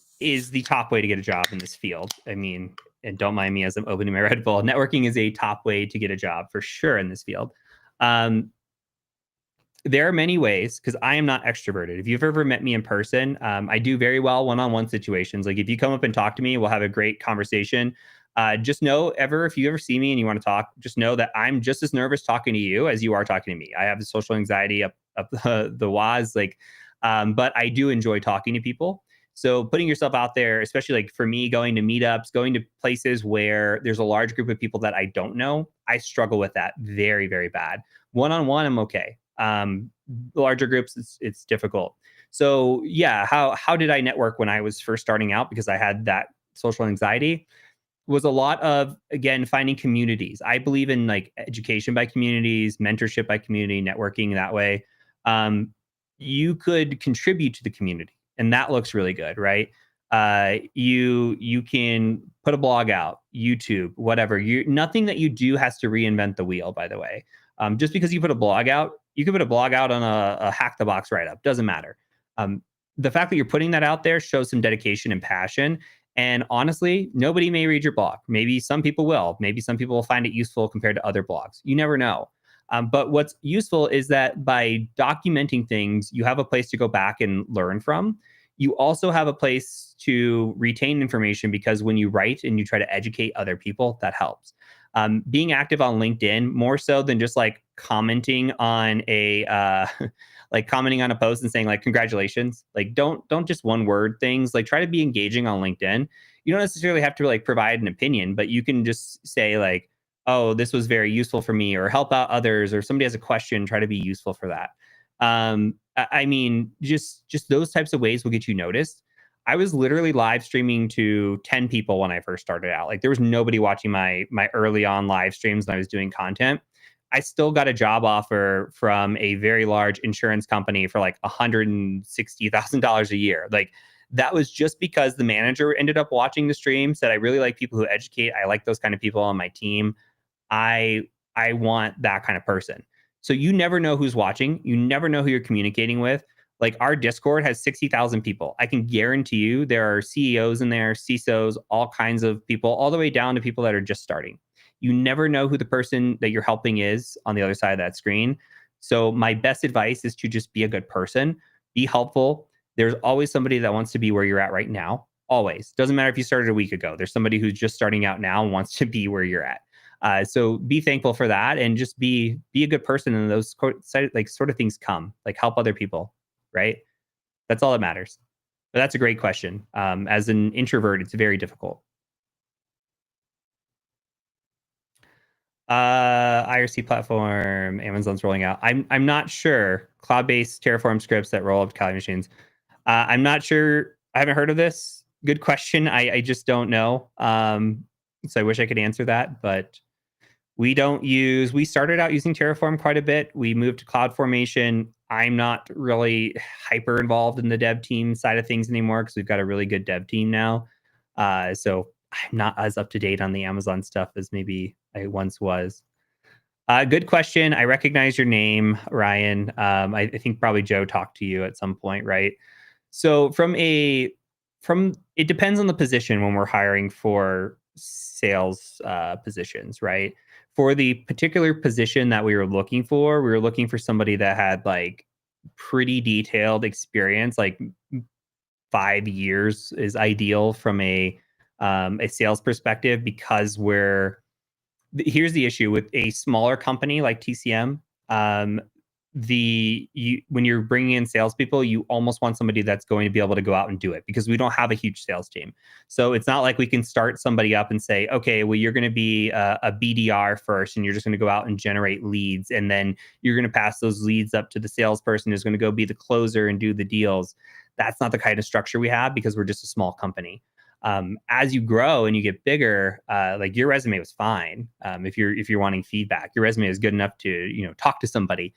[SPEAKER 3] the top way to get a job in this field. I mean, and don't mind me as I'm opening my Red Bull. Networking is a top way to get a job for sure in this field. Um, there are many ways because I am not extroverted. If you've ever met me in person, I do very well one-on-one situations. Like if you come up and talk to me, we'll have a great conversation. Just know, if you ever see me and you want to talk, just know that I'm just as nervous talking to you as you are talking to me. I have the social anxiety up the waz, like, but I do enjoy talking to people. So putting yourself out there, especially like for me, going to meetups, going to places where there's a large group of people that I don't know, I struggle with that very, very bad. One-on-one, I'm okay. Larger groups, it's difficult. So yeah, how did I network when I was first starting out? Because I had that social anxiety, was a lot of, again, finding communities. I believe in like education by communities, mentorship by community, networking that way. Um, you could contribute to the community, and that looks really good, right? You can put a blog out, YouTube, whatever. You Nothing that you do has to reinvent the wheel. By the way, just because you put a blog out, you could put a blog out on a hack the box write up. Doesn't matter. Um, the fact that you're putting that out there shows some dedication and passion, and honestly, nobody may read your blog. Maybe some people will. Maybe some people will find it useful compared to other blogs. You never know. But what's useful is that by documenting things, you have a place to go back and learn from. You also have a place to retain information because when you write and you try to educate other people, that helps. Being active on LinkedIn more so than just like commenting on a like commenting on a post and saying like congratulations. Like don't just one word things. Like try to be engaging on LinkedIn. You don't necessarily have to like provide an opinion, but you can just say like, oh, this was very useful for me, or help out others, or somebody has a question, try to be useful for that. I mean, just those types of ways will get you noticed. I was literally live streaming to 10 people when I first started out. Like there was nobody watching my early on live streams when I was doing content. I still got a job offer from a very large insurance company for like $160,000 a year. Like that was just because the manager ended up watching the stream, said, I really like people who educate. I like those kind of people on my team. I I want that kind of person. So you never know who's watching. You never know who you're communicating with. Like our Discord has 60,000 people. I can guarantee you there are CEOs in there, CISOs, all kinds of people, all the way down to people that are just starting. You never know who the person that you're helping is on the other side of that screen. So my best advice is to just be a good person, be helpful. There's always somebody that wants to be where you're at right now. Always. Doesn't matter if you started a week ago. There's somebody who's just starting out now and wants to be where you're at. So be thankful for that and just be a good person. And those like sort of things come, like help other people, right? That's all that matters. But that's a great question. As an introvert, it's very difficult. IRC platform, Amazon's rolling out. I'm not sure. Cloud-based Terraform scripts that roll up to Kali machines. I'm not sure. I haven't heard of this. Good question. I just don't know. So I wish I could answer that, but we started out using Terraform quite a bit. We moved to CloudFormation. I'm not really hyper involved in the dev team side of things anymore because we've got a really good dev team now. So I'm not as up to date on the Amazon stuff as maybe I once was. Good question. I recognize your name, Ryan. I think probably Joe talked to you at some point, right? So from it depends on the position when we're hiring for sales positions, right? For the particular position that we were looking for somebody that had like pretty detailed experience, like 5 years is ideal from a sales perspective, because here's the issue with a smaller company like TCM. Um, when you're bringing in salespeople, you almost want somebody that's going to be able to go out and do it, because we don't have a huge sales team. So it's not like we can start somebody up and say, okay, well, you're going to be a BDR first, and you're just going to go out and generate leads, and then you're going to pass those leads up to the salesperson who's going to go be the closer and do the deals. That's not the kind of structure we have, because we're just a small company. As you grow and you get bigger, like your resume was fine. If you're wanting feedback, your resume is good enough to talk to somebody.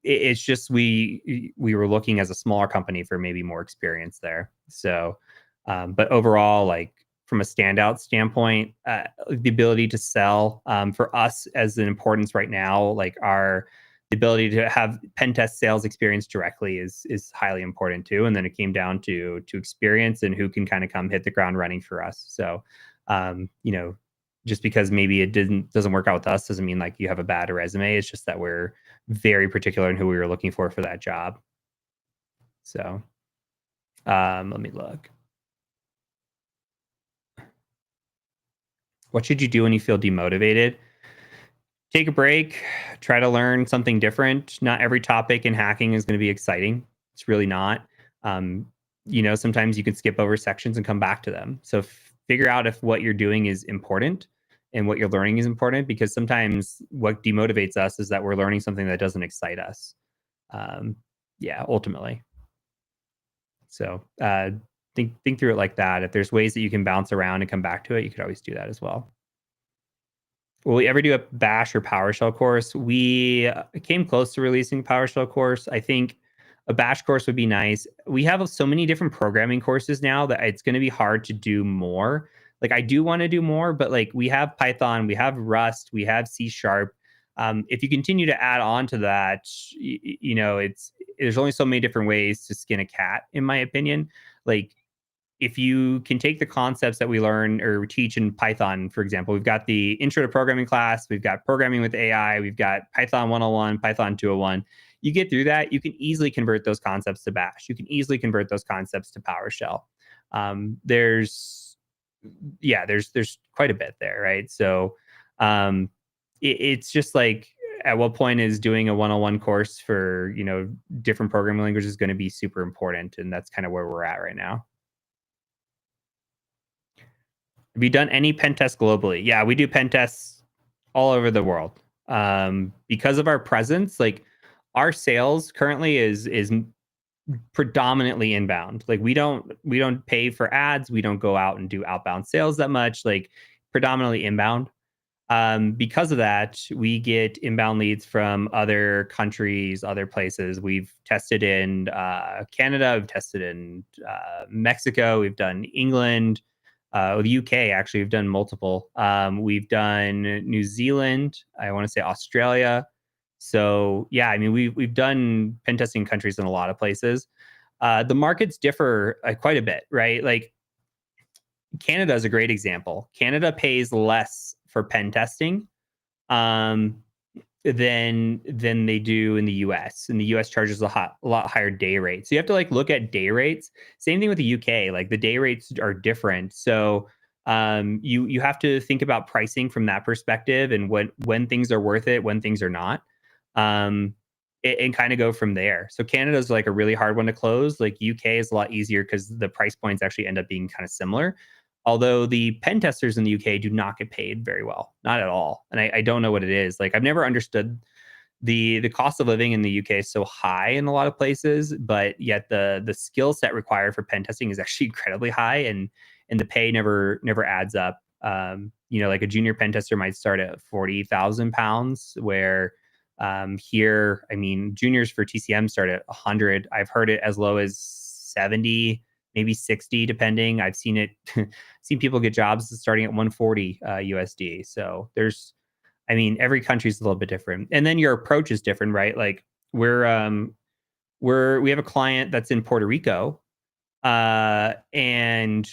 [SPEAKER 3] It's just we were looking as a smaller company for maybe more experience there. So, but overall, like from a standout standpoint, the ability to sell for us as an importance right now, like the ability to have pen test sales experience directly is highly important too. And then it came down to experience and who can kind of come hit the ground running for us. So, just because maybe it doesn't work out with us doesn't mean like you have a bad resume. It's just that we're very particular in who we were looking for that job. So, let me look. What should you do when you feel demotivated? Take a break, try to learn something different. Not every topic in hacking is going to be exciting. It's really not. Um, sometimes you can skip over sections and come back to them. So figure out if what you're doing is important and what you're learning is important, because sometimes what demotivates us is that we're learning something that doesn't excite us. Ultimately. So think through it like that. If there's ways that you can bounce around and come back to it, you could always do that as well. Will we ever do a Bash or PowerShell course? We came close to releasing a PowerShell course. I think a Bash course would be nice. We have so many different programming courses now that it's going to be hard to do more. Like I do want to do more, but like we have Python, we have Rust, we have C#. If you continue to add on to that, there's only so many different ways to skin a cat, in my opinion. Like if you can take the concepts that we learn or teach in Python, for example, we've got the intro to programming class, we've got programming with AI, we've got Python 101, Python 201. You get through that, you can easily convert those concepts to Bash. You can easily convert those concepts to PowerShell. There's quite a bit there, right? So it's just like, at what point is doing a 101 course for, different programming languages going to be super important? And that's kind of where we're at right now. Have you done any pen tests globally? Yeah, we do pen tests all over the world. Because of our presence, like our sales currently is predominantly inbound. Like we don't pay for ads. We don't go out and do outbound sales that much. Like predominantly inbound. Because of that, we get inbound leads from other countries, other places. We've tested in Canada. We've tested in Mexico. We've done England. The UK, actually, we've done multiple. We've done New Zealand. I want to say Australia. So yeah, I mean, we've done pen testing countries in a lot of places. The markets differ quite a bit, right? Like Canada is a great example. Canada pays less for pen testing than they do in the US. And the US charges a lot higher day rate. So you have to like look at day rates. Same thing with the UK. Like the day rates are different. So you have to think about pricing from that perspective, and when things are worth it, when things are not. And kind of go from there. So Canada is like a really hard one to close. Like UK is a lot easier because the price points actually end up being kind of similar. Although the pen testers in the UK do not get paid very well, not at all. And I don't know what it is. Like I've never understood the cost of living in the UK is so high in a lot of places, but yet the skill set required for pen testing is actually incredibly high, and the pay never adds up. Like a junior pen tester might start at £40,000, where here, I mean, juniors for TCM start at 100. I've heard it as low as 70, maybe 60, depending. I've seen people get jobs starting at 140 USD. So every country is a little bit different, and then your approach is different, right? Like we have a client that's in Puerto Rico, and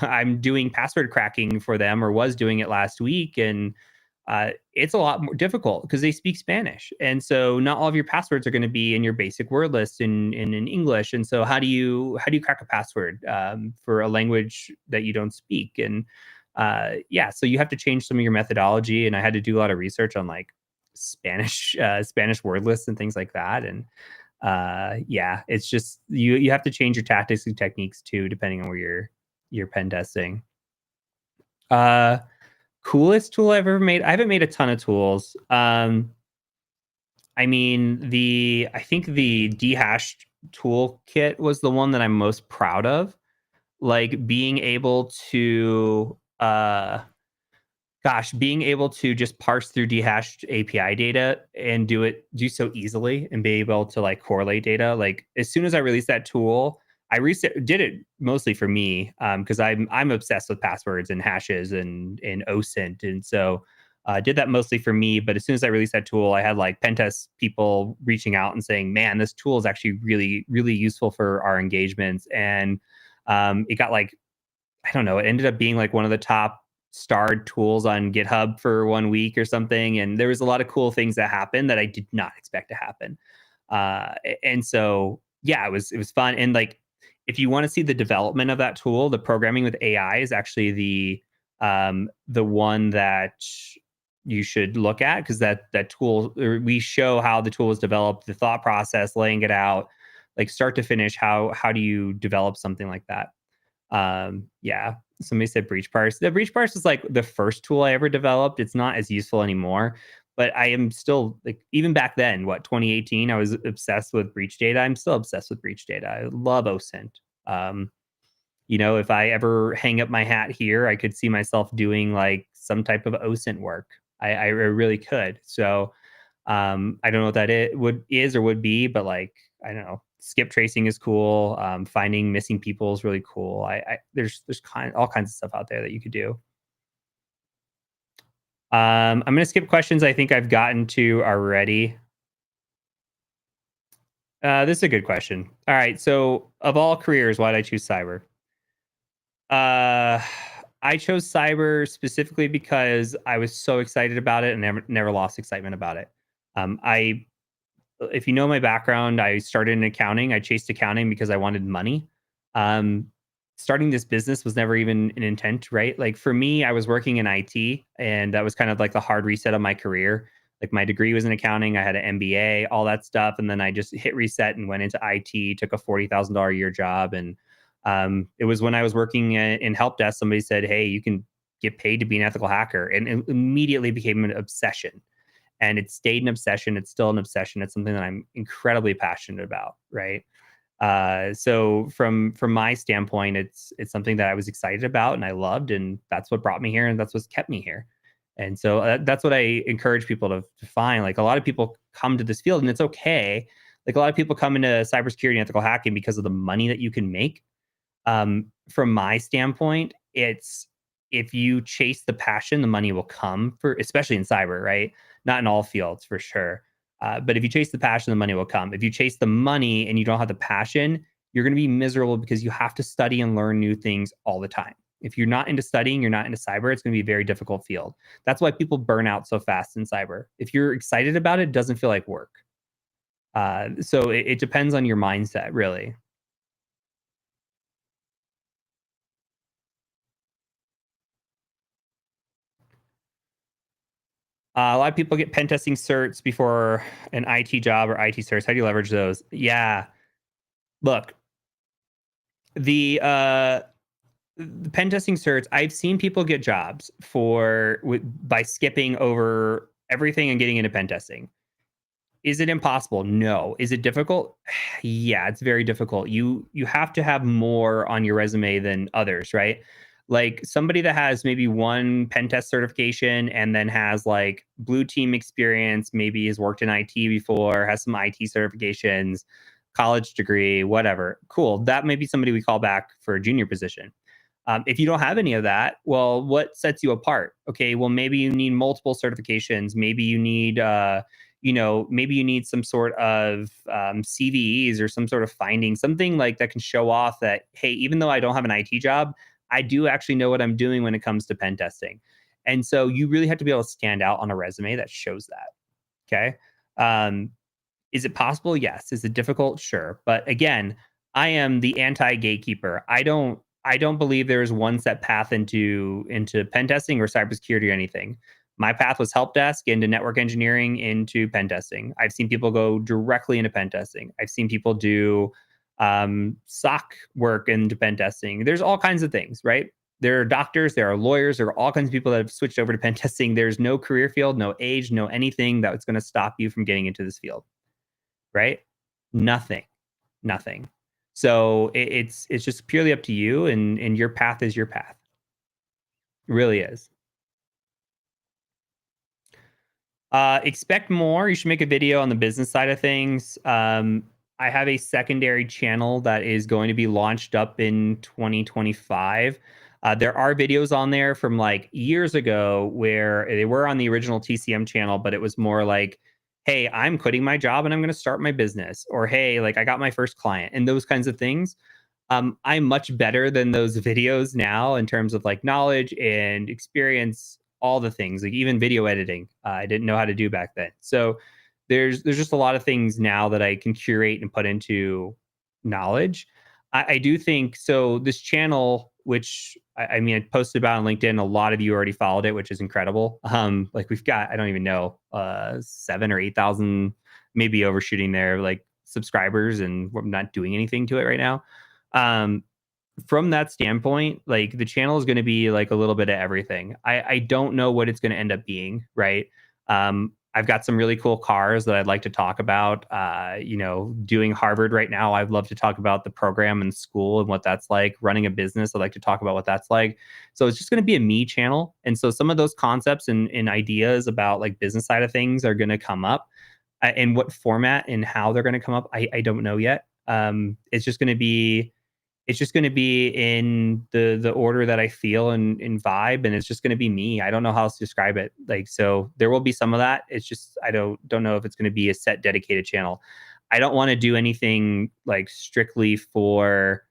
[SPEAKER 3] I'm doing password cracking for them, or was doing it last week, and it's a lot more difficult because they speak Spanish, and so not all of your passwords are going to be in your basic word list in English. And so how do you crack a password for a language that you don't speak? And yeah, so you have to change some of your methodology. And I had to do a lot of research on like Spanish word lists and things like that. And yeah, it's just you have to change your tactics and techniques too, depending on where you're pen testing. Uh, Coolest tool I've ever made. I haven't made a ton of tools. I mean, I think the dehashed toolkit was the one that I'm most proud of. Like being able to being able to just parse through dehashed API data and do so easily and be able to like correlate data. Like as soon as I released that tool, did it mostly for me because I'm obsessed with passwords and hashes and OSINT, and so did that mostly for me. But as soon as I released that tool, I had like pen test people reaching out and saying, "Man, this tool is actually really really useful for our engagements," and it got like I don't know, it ended up being like one of the top starred tools on GitHub for 1 week or something. And there was a lot of cool things that happened that I did not expect to happen. And so, yeah, it was fun. And like, if you want to see the development of that tool, the programming with AI is actually the one that you should look at because that tool we show how the tool was developed, the thought process, laying it out, like start to finish. How do you develop something like that? Yeah, somebody said breach parse. The breach parse is like the first tool I ever developed. It's not as useful anymore, but I am still like even back then, what 2018, I was obsessed with breach data. I'm still obsessed with breach data. I love OSINT. Um, if I ever hang up my hat here, I could see myself doing like some type of OSINT work. I really could. So I don't know what that is or would be, but like I don't know. Skip tracing is cool. Finding missing people is really cool. There's all kinds of stuff out there that you could do. I'm gonna skip questions I think I've gotten to already. This is a good question. All right, so of all careers, why did I choose cyber? Uh, I chose cyber specifically because I was so excited about it and never lost excitement about it. I if you know my background, I started in accounting. I chased accounting because I wanted money. Um, Starting this business was never even an intent, right? Like for me, I was working in IT, and that was kind of like the hard reset of my career. Like my degree was in accounting, I had an MBA, all that stuff, and then I just hit reset and went into IT. Took a $40,000 a year job, and it was when I was working in help desk. Somebody said, "Hey, you can get paid to be an ethical hacker," and it immediately became an obsession, and it stayed an obsession. It's still an obsession. It's something that I'm incredibly passionate about, right? So from my standpoint, it's something that I was excited about and I loved, and that's what brought me here, and that's what's kept me here. And so that's what I encourage people to find. Like a lot of people come to this field, and it's okay. Like a lot of people come into cybersecurity and ethical hacking because of the money that you can make. From my standpoint, it's if you chase the passion, the money will come for, especially in cyber, right? Not in all fields for sure. But if you chase the passion, the money will come. If you chase the money and you don't have the passion, you're going to be miserable because you have to study and learn new things all the time. If you're not into studying, you're not into cyber, it's going to be a very difficult field. That's why people burn out so fast in cyber. If you're excited about it, it doesn't feel like work. So it depends on your mindset, really. A lot of people get pen testing certs before an IT job or IT certs. How do you leverage those? Yeah. Look, the pen testing certs, I've seen people get jobs by skipping over everything and getting into pen testing. Is it impossible? No. Is it difficult? Yeah, it's very difficult. You have to have more on your resume than others, right? Like somebody that has maybe one pen test certification and then has like blue team experience, maybe has worked in IT before, has some IT certifications, college degree, whatever. Cool. That may be somebody we call back for a junior position. If you don't have any of that, well, what sets you apart? Okay, well, maybe you need multiple certifications. Maybe you need, maybe you need some sort of CVEs or some sort of finding, something like that can show off that, hey, even though I don't have an IT job, I do actually know what I'm doing when it comes to pen testing. And so you really have to be able to stand out on a resume that shows that. Okay. Um, is it possible? Yes. Is it difficult? Sure. But again, I am the anti-gatekeeper. I don't believe there is one set path into pen testing or cybersecurity or anything. My path was help desk into network engineering into pen testing. I've seen people go directly into pen testing. I've seen people do SOC work into pen testing. There's all kinds of things, right? There are doctors, there are lawyers, there are all kinds of people that have switched over to pen testing. There's no career field, no age, no anything that's going to stop you from getting into this field, right? Nothing, nothing. So it's just purely up to you, and your path is your path. It really is. Expect more. You should make a video on the business side of things. I have a secondary channel that is going to be launched up in 2025. There are videos on there from like years ago where they were on the original TCM channel, but it was more like, hey, I'm quitting my job and I'm going to start my business, or hey, like I got my first client, and those kinds of things. I'm much better than those videos now in terms of like knowledge and experience, all the things, like even video editing. I didn't know how to do back then. So there's just a lot of things now that I can curate and put into knowledge. I do think so. This channel, which I mean, I posted about on LinkedIn, a lot of you already followed it, which is incredible. Like we've got, I don't even know, 7 or 8,000, maybe overshooting there, like subscribers, and we're not doing anything to it right now. Um, from that standpoint, like the channel is going to be like a little bit of everything. I don't know what it's going to end up being, right? I've got some really cool cars that I'd like to talk about. Doing Harvard right now, I'd love to talk about the program and school and what that's like. Running a business, I'd like to talk about what that's like. So it's just going to be a me channel. And so some of those concepts and ideas about like business side of things are going to come up. In what format and how they're going to come up, I don't know yet. It's just going to be in the order that I feel and vibe, and it's just going to be me. I don't know how else to describe it. Like, so there will be some of that. It's just I don't know if it's going to be a set dedicated channel. I don't want to do anything like strictly for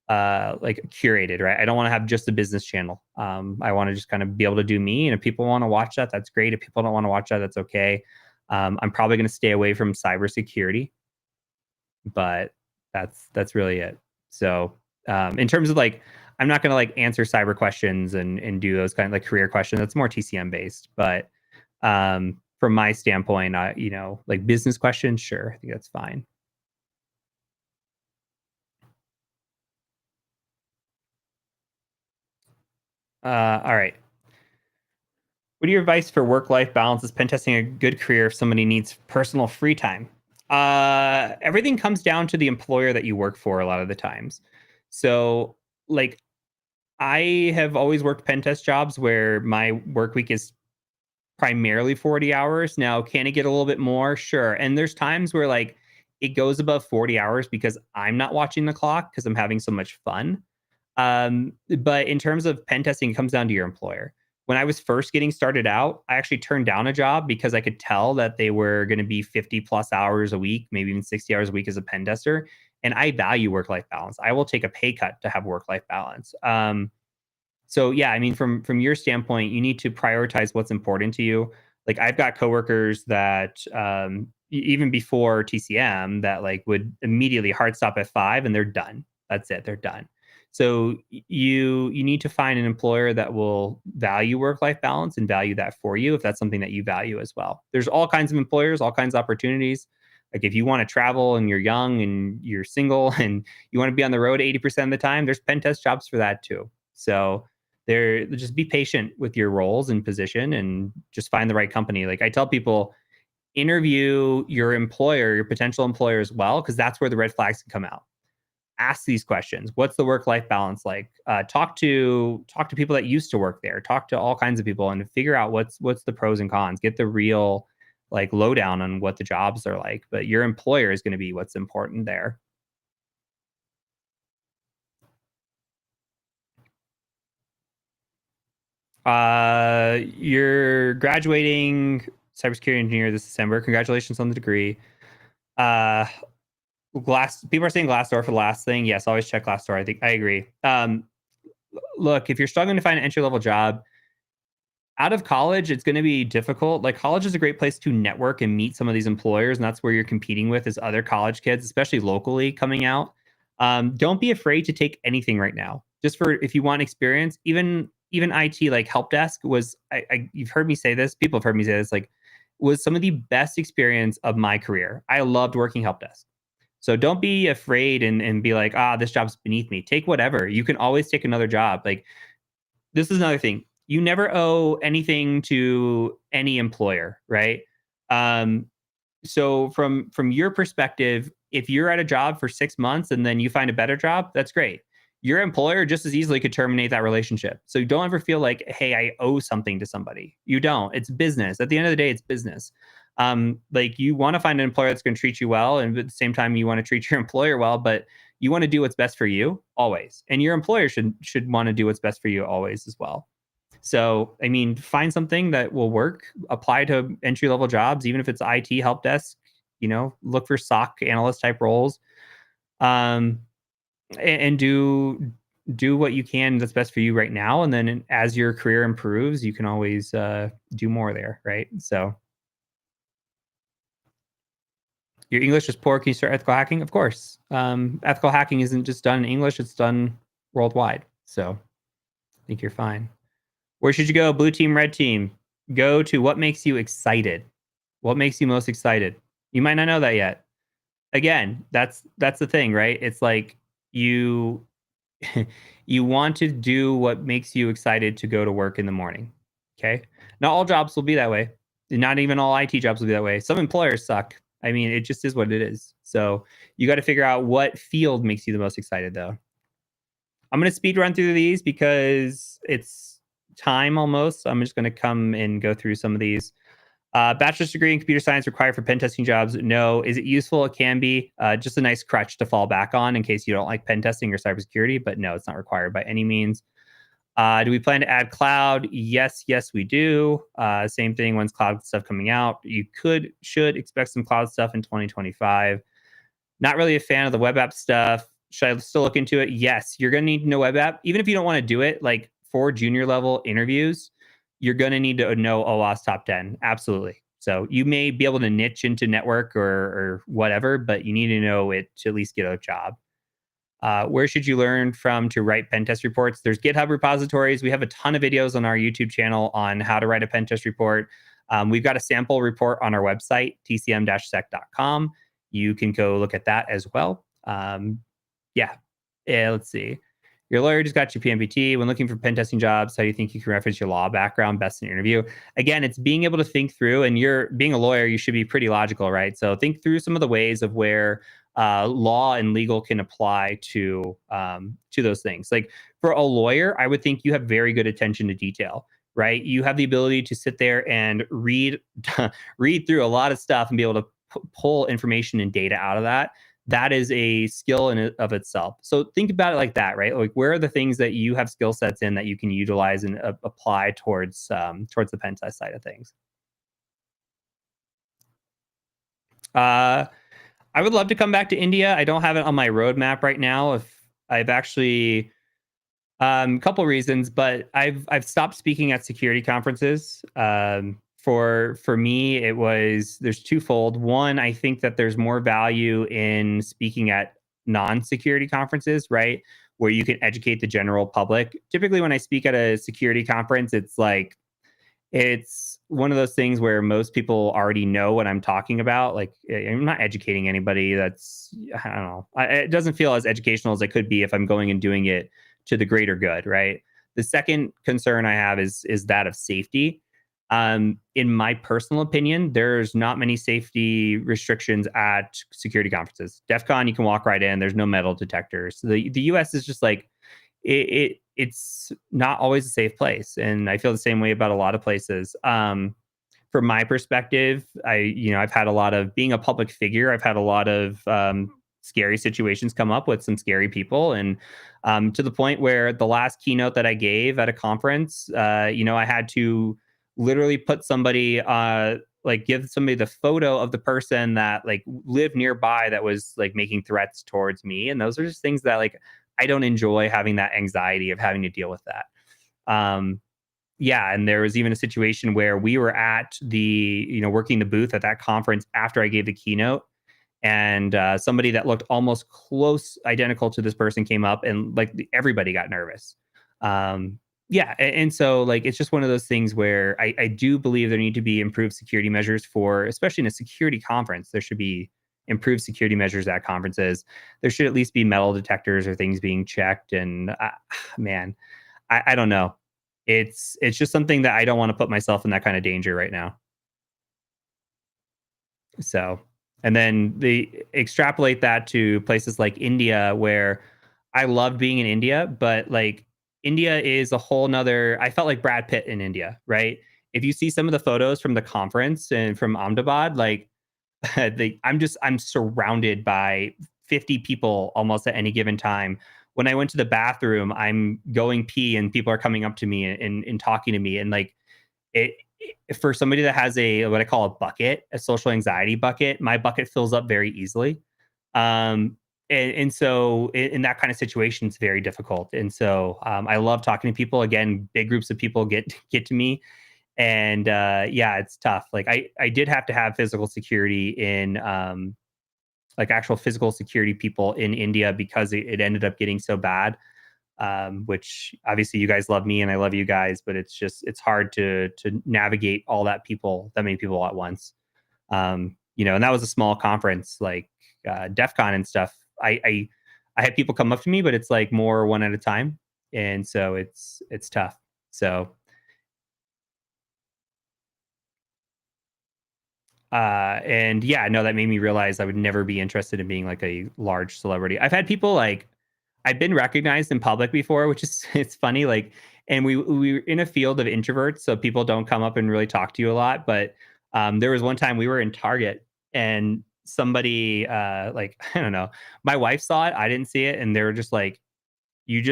[SPEAKER 3] like curated, right? I don't want to have just a business channel. I want to just kind of be able to do me, and if people want to watch that, that's great. If people don't want to watch that, that's okay. I'm probably going to stay away from cybersecurity, but that's really it. So in terms of like, I'm not going to like answer cyber questions and do those kind of like career questions. That's more TCM based. But from my standpoint, like business questions, sure, I think that's fine. All right. What are your advice for work-life balance? Is pen testing a good career if somebody needs personal free time? Everything comes down to the employer that you work for a lot of the times. So, like, I have always worked pen test jobs where my work week is primarily 40 hours. Now, can it get a little bit more? Sure. And there's times where like it goes above 40 hours because I'm not watching the clock because I'm having so much fun. But in terms of pen testing, it comes down to your employer. When I was first getting started out, I actually turned down a job because I could tell that they were going to be 50 plus hours a week, maybe even 60 hours a week as a pen tester. And I value work life balance. I will take a pay cut to have work life balance. So yeah, I mean, from your standpoint, you need to prioritize what's important to you. Like I've got coworkers that even before TCM that like would immediately hard stop at 5 and they're done. That's it, they're done. So you need to find an employer that will value work life balance and value that for you if that's something that you value as well. There's all kinds of employers, all kinds of opportunities. Like if you want to travel and you're young and you're single and you want to be on the road 80% of the time, there's pen test jobs for that too. So there, just be patient with your roles and position and just find the right company. Like I tell people, interview your employer, your potential employer as well, because that's where the red flags can come out. Ask these questions. What's the work life balance like? Talk to people that used to work there. Talk to all kinds of people and figure out what's the pros and cons. Get the real like lowdown on what the jobs are like. But your employer is going to be what's important there. You're graduating cybersecurity engineer this December. Congratulations on the degree. Uh, glass people are saying Glassdoor for the last thing. Yes, always check Glassdoor. I think I agree. Look, if you're struggling to find an entry level job, out of college, it's going to be difficult. Like college is a great place to network and meet some of these employers, and that's where you're competing with is other college kids, especially locally coming out. Don't be afraid to take anything right now, just for if you want experience. Even IT, like help desk was. You've heard me say this. People have heard me say this. Like, was some of the best experience of my career. I loved working help desk. So don't be afraid and be like, this job's beneath me. Take whatever. You can always take another job. Like this is another thing. You never owe anything to any employer, right? Um, so from your perspective, if you're at a job for 6 months and then you find a better job, that's great. Your employer just as easily could terminate that relationship. So don't ever feel like, hey, I owe something to somebody. You don't. It's business. At the end of the day, it's business. Like you want to find an employer that's going to treat you well, and at the same time, you want to treat your employer well, but you want to do what's best for you always, and your employer should want to do what's best for you always as well. So, I mean, find something that will work, apply to entry level jobs, even if it's IT help desk, look for SOC analyst type roles, um, and do what you can that's best for you right now. And then as your career improves, you can always do more there. Right. So your English is poor. Can you start ethical hacking? Of course. Ethical hacking isn't just done in English. It's done worldwide. So I think you're fine. Where should you go? Blue team, red team. Go to what makes you excited. What makes you most excited? You might not know that yet. Again, that's the thing, right? It's like you you want to do what makes you excited to go to work in the morning. Okay? Not all jobs will be that way. Not even all IT jobs will be that way. Some employers suck. I mean, it just is what it is. So you got to figure out what field makes you the most excited, though. I'm going to speed run through these because it's time almost. So I'm just going to come and go through some of these. Bachelor's degree in computer science required for pen testing jobs? No. Is it useful? It can be. Just a nice crutch to fall back on in case you don't like pen testing or cybersecurity, but no, it's not required by any means. Do we plan to add cloud? Yes, we do. Same thing, when's cloud stuff coming out? You should expect some cloud stuff in 2025. Not really a fan of the web app stuff. Should I still look into it? Yes, you're going to need to know web app. Even if you don't want to do it, like for junior level interviews, you're going to need to know OWASP top 10. Absolutely. So you may be able to niche into network or whatever, but you need to know it to at least get a job. Where should you learn from to write pen test reports? There's GitHub repositories. We have a ton of videos on our YouTube channel on how to write a pen test report. We've got a sample report on our website, tcm-sec.com. You can go look at that as well. Let's see. Your lawyer just got your PMPT. When looking for pen testing jobs, how do you think you can reference your law background best in an interview? Again, it's being able to think through, and you're being a lawyer, you should be pretty logical, right? So think through some of the ways of where law and legal can apply to those things. Like for a lawyer, I would think you have very good attention to detail, right? You have the ability to sit there and read through a lot of stuff and be able to pull information and data out of that. That is a skill in of itself. So think about it like that, right? Like where are the things that you have skill sets in that you can utilize and apply towards the pen test side of things? I would love to come back to India. I don't have it on my roadmap right now. If I've actually a couple reasons, but I've stopped speaking at security conferences. For me, there's twofold. One, I think that there's more value in speaking at non-security conferences, right? Where you can educate the general public. Typically, when I speak at a security conference, it's one of those things where most people already know what I'm talking about. Like I'm not educating anybody. I don't know. It doesn't feel as educational as it could be if I'm going and doing it to the greater good, right? The second concern I have is that of safety. In my personal opinion, there's not many safety restrictions at security conferences. DEF CON, you can walk right in. There's no metal detectors. So the US is just like, it's not always a safe place. And I feel the same way about a lot of places. From my perspective, I've had a lot of being a public figure. I've had a lot of scary situations come up with some scary people. And to the point where the last keynote that I gave at a conference, I had to literally put somebody, give somebody the photo of the person that like lived nearby that was like making threats towards me. And those are just things that like, I don't enjoy having that anxiety of having to deal with that. yeah, and there was even a situation where we were at working the booth at that conference after I gave the keynote, and somebody that looked almost close identical to this person came up, and like everybody got nervous. Yeah, and so like it's just one of those things where I do believe there need to be improved security measures for, especially in a security conference. There should be improved security measures at conferences. There should at least be metal detectors or things being checked. And man, I don't know. It's just something that I don't want to put myself in that kind of danger right now. So, and then they extrapolate that to places like India, where I loved being in India, but like India is a whole nother. I felt like Brad Pitt in India, right? If you see some of the photos from the conference and from Ahmedabad, like I'm surrounded by 50 people almost at any given time. When I went to the bathroom, I'm going pee and people are coming up to me and talking to me, and like for somebody that has a what I call a bucket, a social anxiety bucket, my bucket fills up very easily. And so in that kind of situation, it's very difficult. And so I love talking to people. Again, big groups of people get to me, and yeah, it's tough. Like I did have to have physical security in like actual physical security people in India because it ended up getting so bad. Which obviously you guys love me and I love you guys, but it's hard to navigate that many people at once. And that was a small conference like DEF CON and stuff. I had people come up to me, but it's like more one at a time, and so it's tough. So and yeah, no, that made me realize I would never be interested in being like a large celebrity. I've had people like I've been recognized in public before, which is it's funny. Like, and we were in a field of introverts, so people don't come up and really talk to you a lot. But there was one time we were in Target and somebody like I don't know, my wife saw it, I didn't see it, and they were just like, you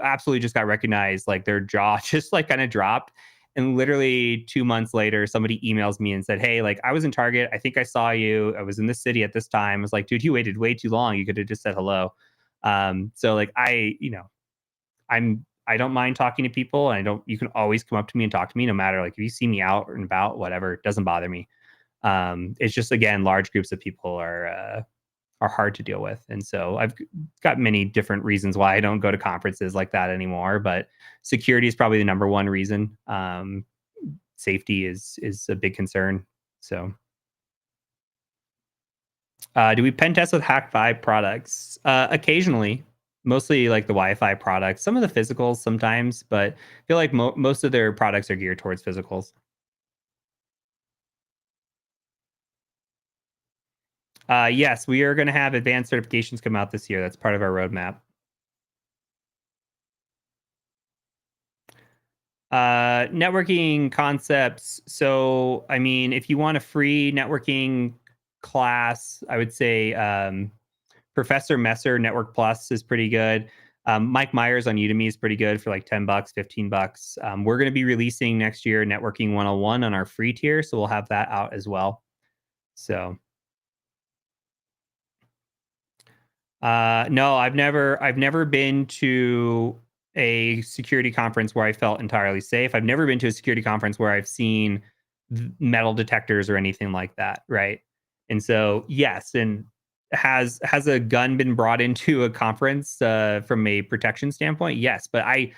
[SPEAKER 3] absolutely just got recognized. Like their jaw just like kind of dropped. And literally 2 months later, somebody emails me and said, "Hey, like I was in Target. I think I saw you. I was in this city at this time." I was like, "Dude, you waited way too long. You could have just said hello." So like I don't mind talking to people, and I don't. You can always come up to me and talk to me, no matter like if you see me out and about, whatever. It doesn't bother me. It's just again, large groups of people are hard to deal with. And so I've got many different reasons why I don't go to conferences like that anymore. But security is probably the number one reason. Safety is a big concern. So, do we pen test with Hack5 products? Occasionally, mostly like the Wi-Fi products. Some of the physicals sometimes, but I feel like most of their products are geared towards physicals. Yes, we are going to have advanced certifications come out this year. That's part of our roadmap. Networking concepts. So, I mean, if you want a free networking class, I would say Professor Messer Network Plus is pretty good. Mike Myers on Udemy is pretty good for like $10, $15. We're going to be releasing next year Networking 101 on our free tier, so we'll have that out as well. So, no, I've never been to a security conference where I felt entirely safe. I've never been to a security conference where I've seen metal detectors or anything like that, right? And so, yes, and has a gun been brought into a conference from a protection standpoint? Yes, but I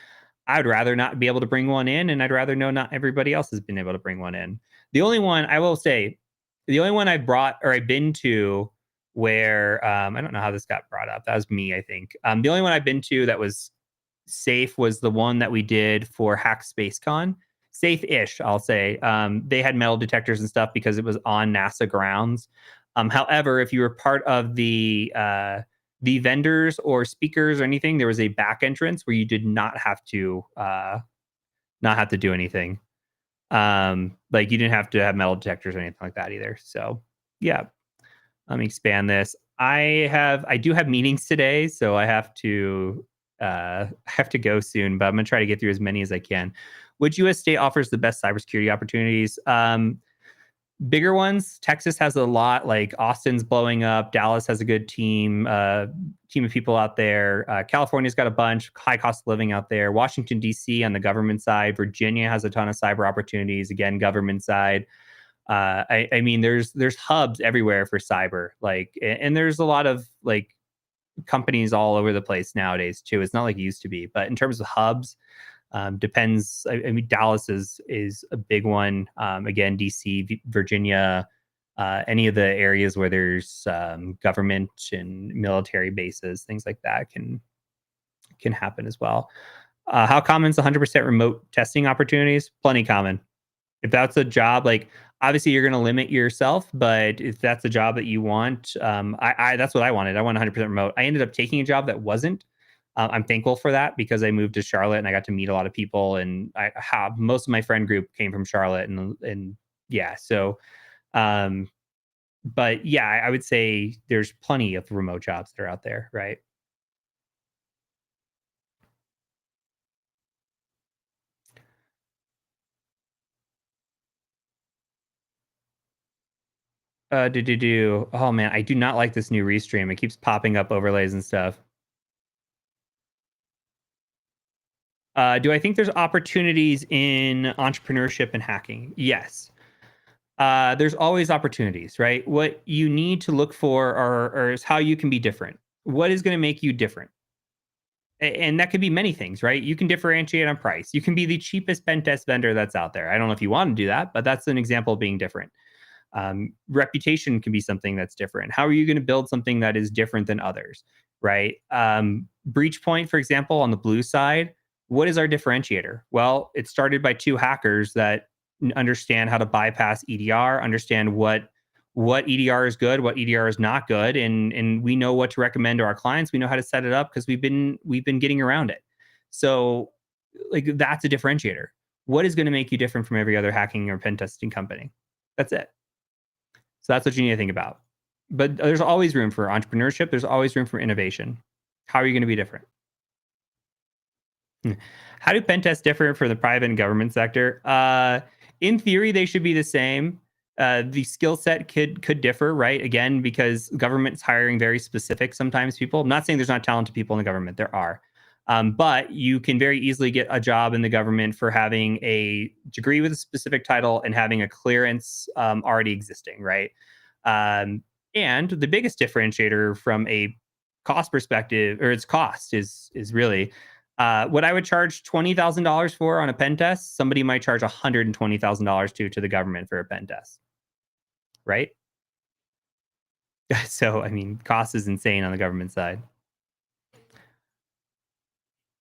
[SPEAKER 3] would rather not be able to bring one in, and I'd rather know not everybody else has been able to bring one in. The only one I will say, the only one I brought or I've been to where I don't know how this got brought up. That was me, I think. The only one I've been to that was safe was the one that we did for Hack SpaceCon. Safe-ish, I'll say. They had metal detectors and stuff because it was on NASA grounds. However, if you were part of the vendors or speakers or anything, there was a back entrance where you did not have to do anything. Like you didn't have to have metal detectors or anything like that either. So yeah, let me expand this. I do have meetings today, so I have to go soon, but I'm gonna try to get through as many as I can. Which US state offers the best cybersecurity opportunities? Bigger ones, Texas has a lot. Like Austin's blowing up. Dallas has a good team of people out there. California's got a bunch. High cost of living out there. Washington D.C. on the government side. Virginia has a ton of cyber opportunities. Again, government side. I mean, there's hubs everywhere for cyber. Like, and there's a lot of like companies all over the place nowadays too. It's not like it used to be, but in terms of hubs, depends. I mean, Dallas is a big one. Again, DC, Virginia, any of the areas where there's government and military bases, things like that can happen as well. How common is 100% remote testing opportunities? Plenty common. If that's a job, like obviously you're going to limit yourself, but if that's a job that you want, I that's what I wanted. I want 100% remote. I ended up taking a job that wasn't. I'm thankful for that because I moved to Charlotte and I got to meet a lot of people, and I have most of my friend group came from Charlotte, and yeah, so um, but yeah, I would say there's plenty of remote jobs that are out there, right? Do. Oh man, I do not like this new restream. It keeps popping up overlays and stuff. Do I think there's opportunities in entrepreneurship and hacking? Yes. There's always opportunities, right? What you need to look for is how you can be different. What is going to make you different? And that could be many things, right? You can differentiate on price. You can be the cheapest pen test vendor that's out there. I don't know if you want to do that, but that's an example of being different. Reputation can be something that's different. How are you going to build something that is different than others, right? Breachpoint, for example, on the blue side, what is our differentiator? Well, it started by two hackers that understand how to bypass EDR, understand what EDR is good, what EDR is not good, and we know what to recommend to our clients. We know how to set it up because we've been getting around it. So, like that's a differentiator. What is going to make you different from every other hacking or pen testing company? That's it. So that's what you need to think about. But there's always room for entrepreneurship. There's always room for innovation. How are you going to be different? How do pen tests differ for the private and government sector? In theory, they should be the same. The skill set could differ, right? Again, because government's hiring very specific sometimes people. I'm not saying there's not talented people in the government. There are. But you can very easily get a job in the government for having a degree with a specific title and having a clearance already existing, right? Um, and the biggest differentiator from a cost perspective, or its cost, is really what I would charge $20,000 for on a pen test. Somebody might charge $120,000 to the government for a pen test, right? So I mean, cost is insane on the government side.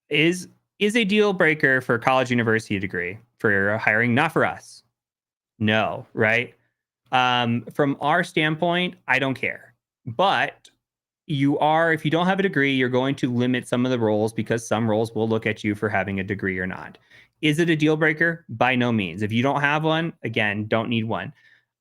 [SPEAKER 3] Is a deal breaker for college university degree for hiring? Not for us. No, right? From our standpoint, I don't care. But if you don't have a degree, you're going to limit some of the roles because some roles will look at you for having a degree or not. Is it a deal breaker? By no means. If you don't have one, again, don't need one.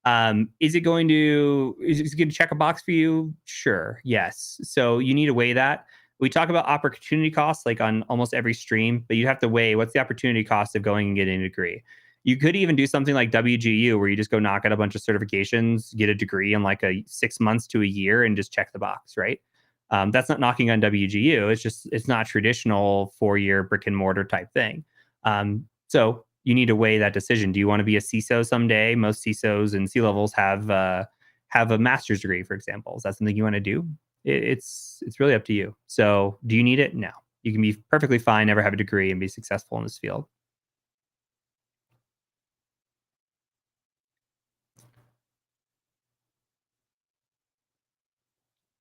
[SPEAKER 3] Is it going to check a box for you? Sure. Yes. So you need to weigh that. We talk about opportunity costs like on almost every stream, but you have to weigh what's the opportunity cost of going and getting a degree. You could even do something like WGU where you just go knock out a bunch of certifications, get a degree in like a 6 months to a year and just check the box, right? That's not knocking on WGU. It's not traditional 4-year brick and mortar type thing. So you need to weigh that decision. Do you want to be a CISO someday? Most CISOs and C-levels have a master's degree, for example. Is that something you want to do? It's really up to you. So do you need it? No. You can be perfectly fine, never have a degree, and be successful in this field.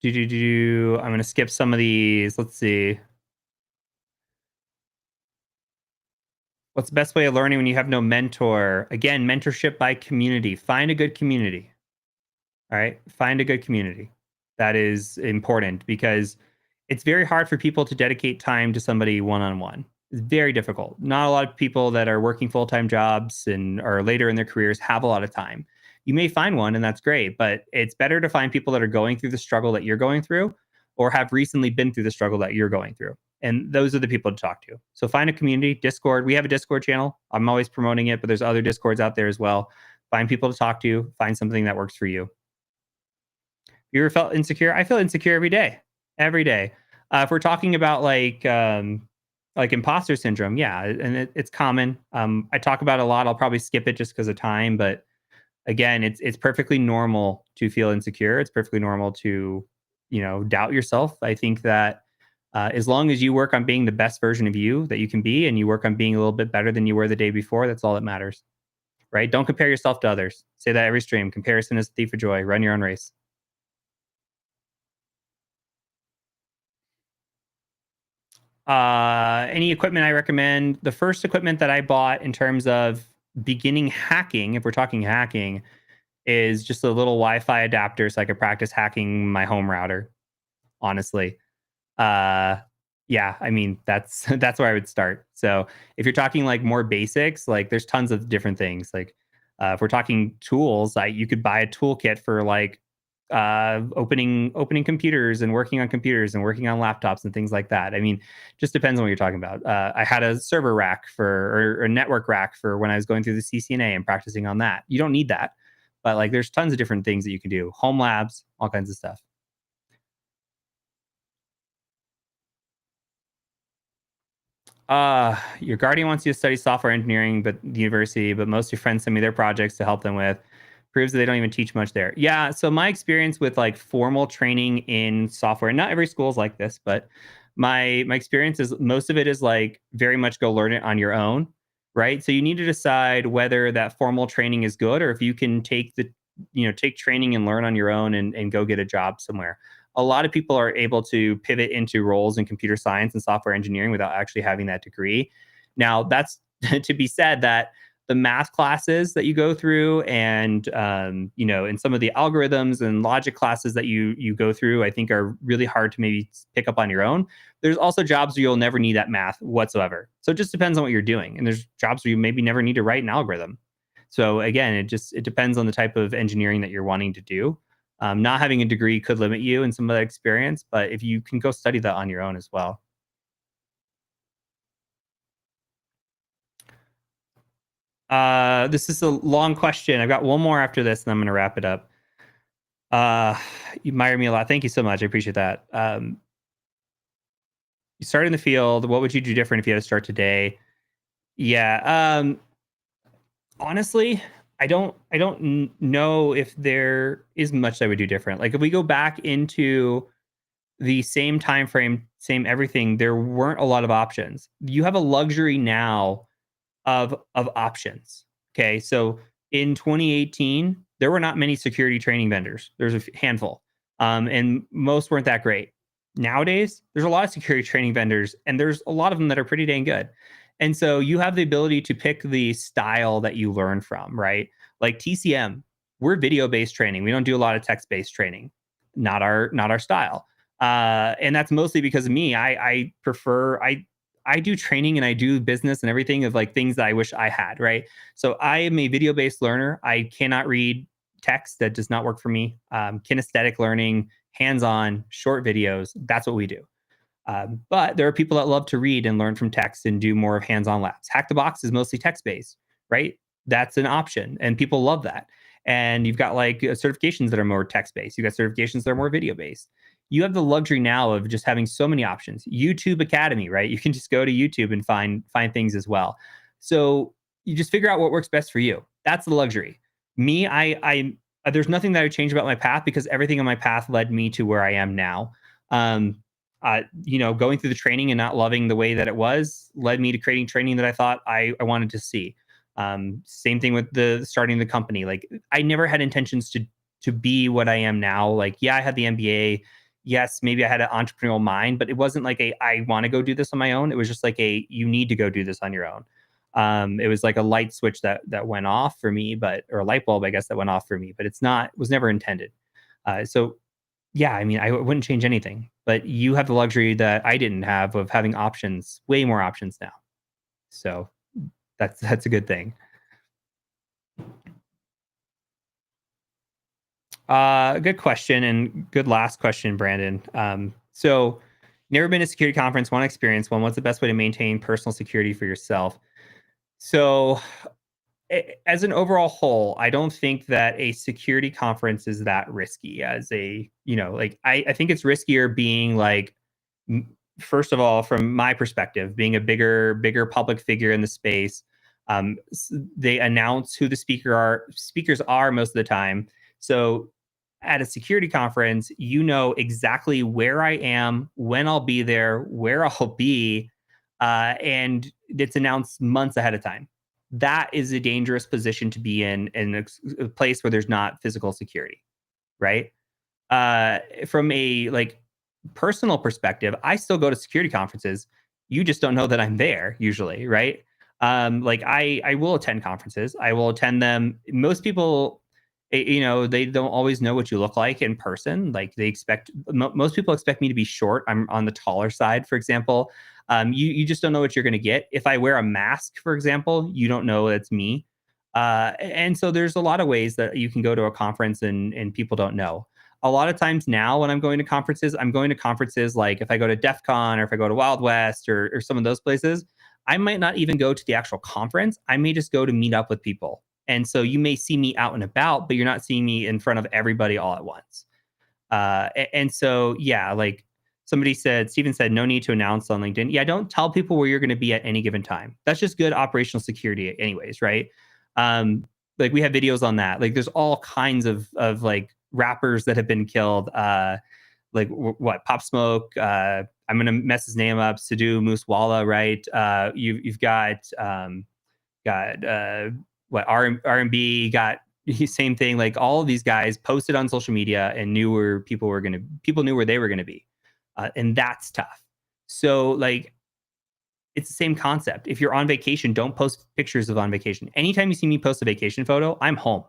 [SPEAKER 3] I'm going to skip some of these. Let's see. What's the best way of learning when you have no mentor? Again, mentorship by community. Find a good community. All right. Find a good community. That is important because it's very hard for people to dedicate time to somebody one on one. It's very difficult. Not a lot of people that are working full time jobs and are later in their careers have a lot of time. You may find one, and that's great, but it's better to find people that are going through the struggle that you're going through or have recently been through the struggle that you're going through. And those are the people to talk to. So find a community, Discord. We have a Discord channel. I'm always promoting it, but there's other Discords out there as well. Find people to talk to. Find something that works for you. You ever felt insecure? I feel insecure every day. Every day. If we're talking about like imposter syndrome, yeah, and it's common. I talk about it a lot. I'll probably skip it just because of time, but again, it's perfectly normal to feel insecure. It's perfectly normal to, doubt yourself. I think that as long as you work on being the best version of you that you can be, and you work on being a little bit better than you were the day before, that's all that matters, right? Don't compare yourself to others. Say that every stream. Comparison is a thief of joy. Run your own race. Any equipment I recommend? The first equipment that I bought in terms of beginning hacking, if we're talking hacking, is just a little Wi-Fi adapter so I could practice hacking my home router. Honestly, uh, yeah, I mean that's that's where I would start. So if you're talking like more basics, like there's tons of different things. Like if we're talking tools, you could buy a toolkit for like opening computers and working on computers and working on laptops and things like that. I mean, just depends on what you're talking about. I had a server rack or a network rack for when I was going through the CCNA and practicing on that. You don't need that, but like there's tons of different things that you can do. Home labs, all kinds of stuff. Your guardian wants you to study software engineering, but the university, but most of your friends send me their projects to help them with. Proves that they don't even teach much there. Yeah. So my experience with like formal training in software, not every school is like this, but my experience is most of it is like very much go learn it on your own, right? So you need to decide whether that formal training is good or if you can take training and learn on your own and go get a job somewhere. A lot of people are able to pivot into roles in computer science and software engineering without actually having that degree. Now, that's to be said that the math classes that you go through and and some of the algorithms and logic classes that you go through, I think are really hard to maybe pick up on your own. There's also jobs where you'll never need that math whatsoever. So it just depends on what you're doing. And there's jobs where you maybe never need to write an algorithm. So again, it depends on the type of engineering that you're wanting to do. Not having a degree could limit you in some of that experience, but if you can go study that on your own as well. This is a long question. I've got one more after this, and I'm going to wrap it up. Uh, you admire me a lot. Thank you so much. I appreciate that. You started in the field. What would you do different if you had to start today? Yeah. Honestly, I don't know if there is much I would do different. Like if we go back into the same time frame, same everything, there weren't a lot of options. You have a luxury now of options. Okay, so in 2018, there were not many security training vendors. There's a handful, and most weren't that great. Nowadays, there's a lot of security training vendors, and there's a lot of them that are pretty dang good. And so you have the ability to pick the style that you learn from, right? Like TCM, we're video based training. We don't do a lot of text based training. Not our style. And that's mostly because of me. I prefer I do training and I do business and everything of like things that I wish I had, right? So I am a video based learner. I cannot read text. That does not work for me. Kinesthetic learning, hands on, short videos. That's what we do. But there are people that love to read and learn from text and do more of hands on labs. Hack the Box is mostly text based, right? That's an option and people love that. And you've got like certifications that are more text based. You've got certifications that are more video based. You have the luxury now of just having so many options. YouTube Academy, right? You can just go to YouTube and find things as well. So you just figure out what works best for you. That's the luxury. Me, I there's nothing that I would change about my path because everything on my path led me to where I am now. Um, going through the training and not loving the way that it was led me to creating training that I thought I wanted to see. Same thing with the starting the company. Like I never had intentions to be what I am now. Like, yeah, I had the MBA. Yes, maybe I had an entrepreneurial mind, but it wasn't like I want to go do this on my own. It was just like you need to go do this on your own. It was like a light switch that went off for me, or a light bulb, I guess, that went off for me, but was never intended. So yeah, I mean, I wouldn't change anything, but you have the luxury that I didn't have of having options, way more options now. So that's a good thing. Good question and good last question, Brandon. So never been to a security conference, one experience, one. What's the best way to maintain personal security for yourself? So as an overall whole, I don't think that a security conference is that risky as a, like I think it's riskier being like, first of all, from my perspective, being a bigger public figure in the space. They announce who the speakers are most of the time. So at a security conference, you know exactly where I am, when I'll be there, where I'll be, and it's announced months ahead of time. That is a dangerous position to be in a place where there's not physical security, right? From a like personal perspective, I still go to security conferences. You just don't know that I'm there usually, right? Like I will attend conferences. I will attend them. Most people, they don't always know what you look like in person. Like they expect most people expect me to be short. I'm on the taller side, for example. You just don't know what you're going to get. If I wear a mask, for example, you don't know it's me. And so there's a lot of ways that you can go to a conference and people don't know. A lot of times now when I'm going to conferences like if I go to DEF CON or if I go to Wild West or some of those places, I might not even go to the actual conference. I may just go to meet up with people. And so you may see me out and about, but you're not seeing me in front of everybody all at once. And so, yeah, like Steven said, no need to announce on LinkedIn. Yeah, don't tell people where you're going to be at any given time. That's just good operational security, anyways, right? Um, like we have videos on that. Like there's all kinds of like rappers that have been killed. Like what Pop Smoke. I'm gonna mess his name up. Sidhu Moosewala, right? You've got what R&B got same thing. Like all of these guys posted on social media and knew where people knew where they were gonna be, and that's tough. So like it's the same concept. If you're on vacation, don't post pictures of on vacation. Anytime you see me post a vacation photo, I'm home.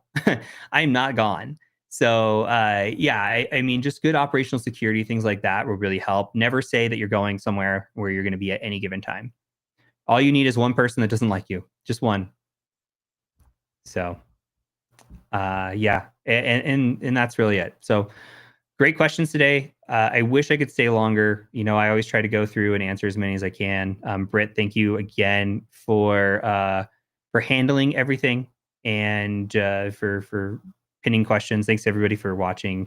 [SPEAKER 3] I'm not gone. So yeah, I mean, just good operational security, things like that will really help. Never say that you're going somewhere where you're going to be at any given time. All you need is one person that doesn't like you, just one. So yeah, and that's really it. So great questions today. I wish I could stay longer. I always try to go through and answer as many as I can. Britt, thank you again for handling everything and for pinning questions. Thanks everybody for watching.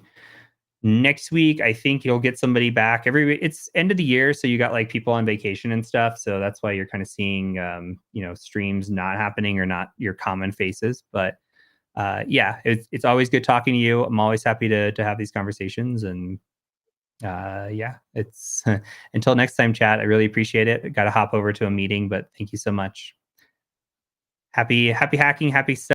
[SPEAKER 3] Next week, I think you'll get somebody back. It's end of the year, so you got like people on vacation and stuff. So that's why you're kind of seeing streams not happening or not your common faces. But yeah, it's always good talking to you. I'm always happy to have these conversations. And yeah, it's until next time, chat. I really appreciate it. I got to hop over to a meeting, but thank you so much. Happy hacking, happy stuff.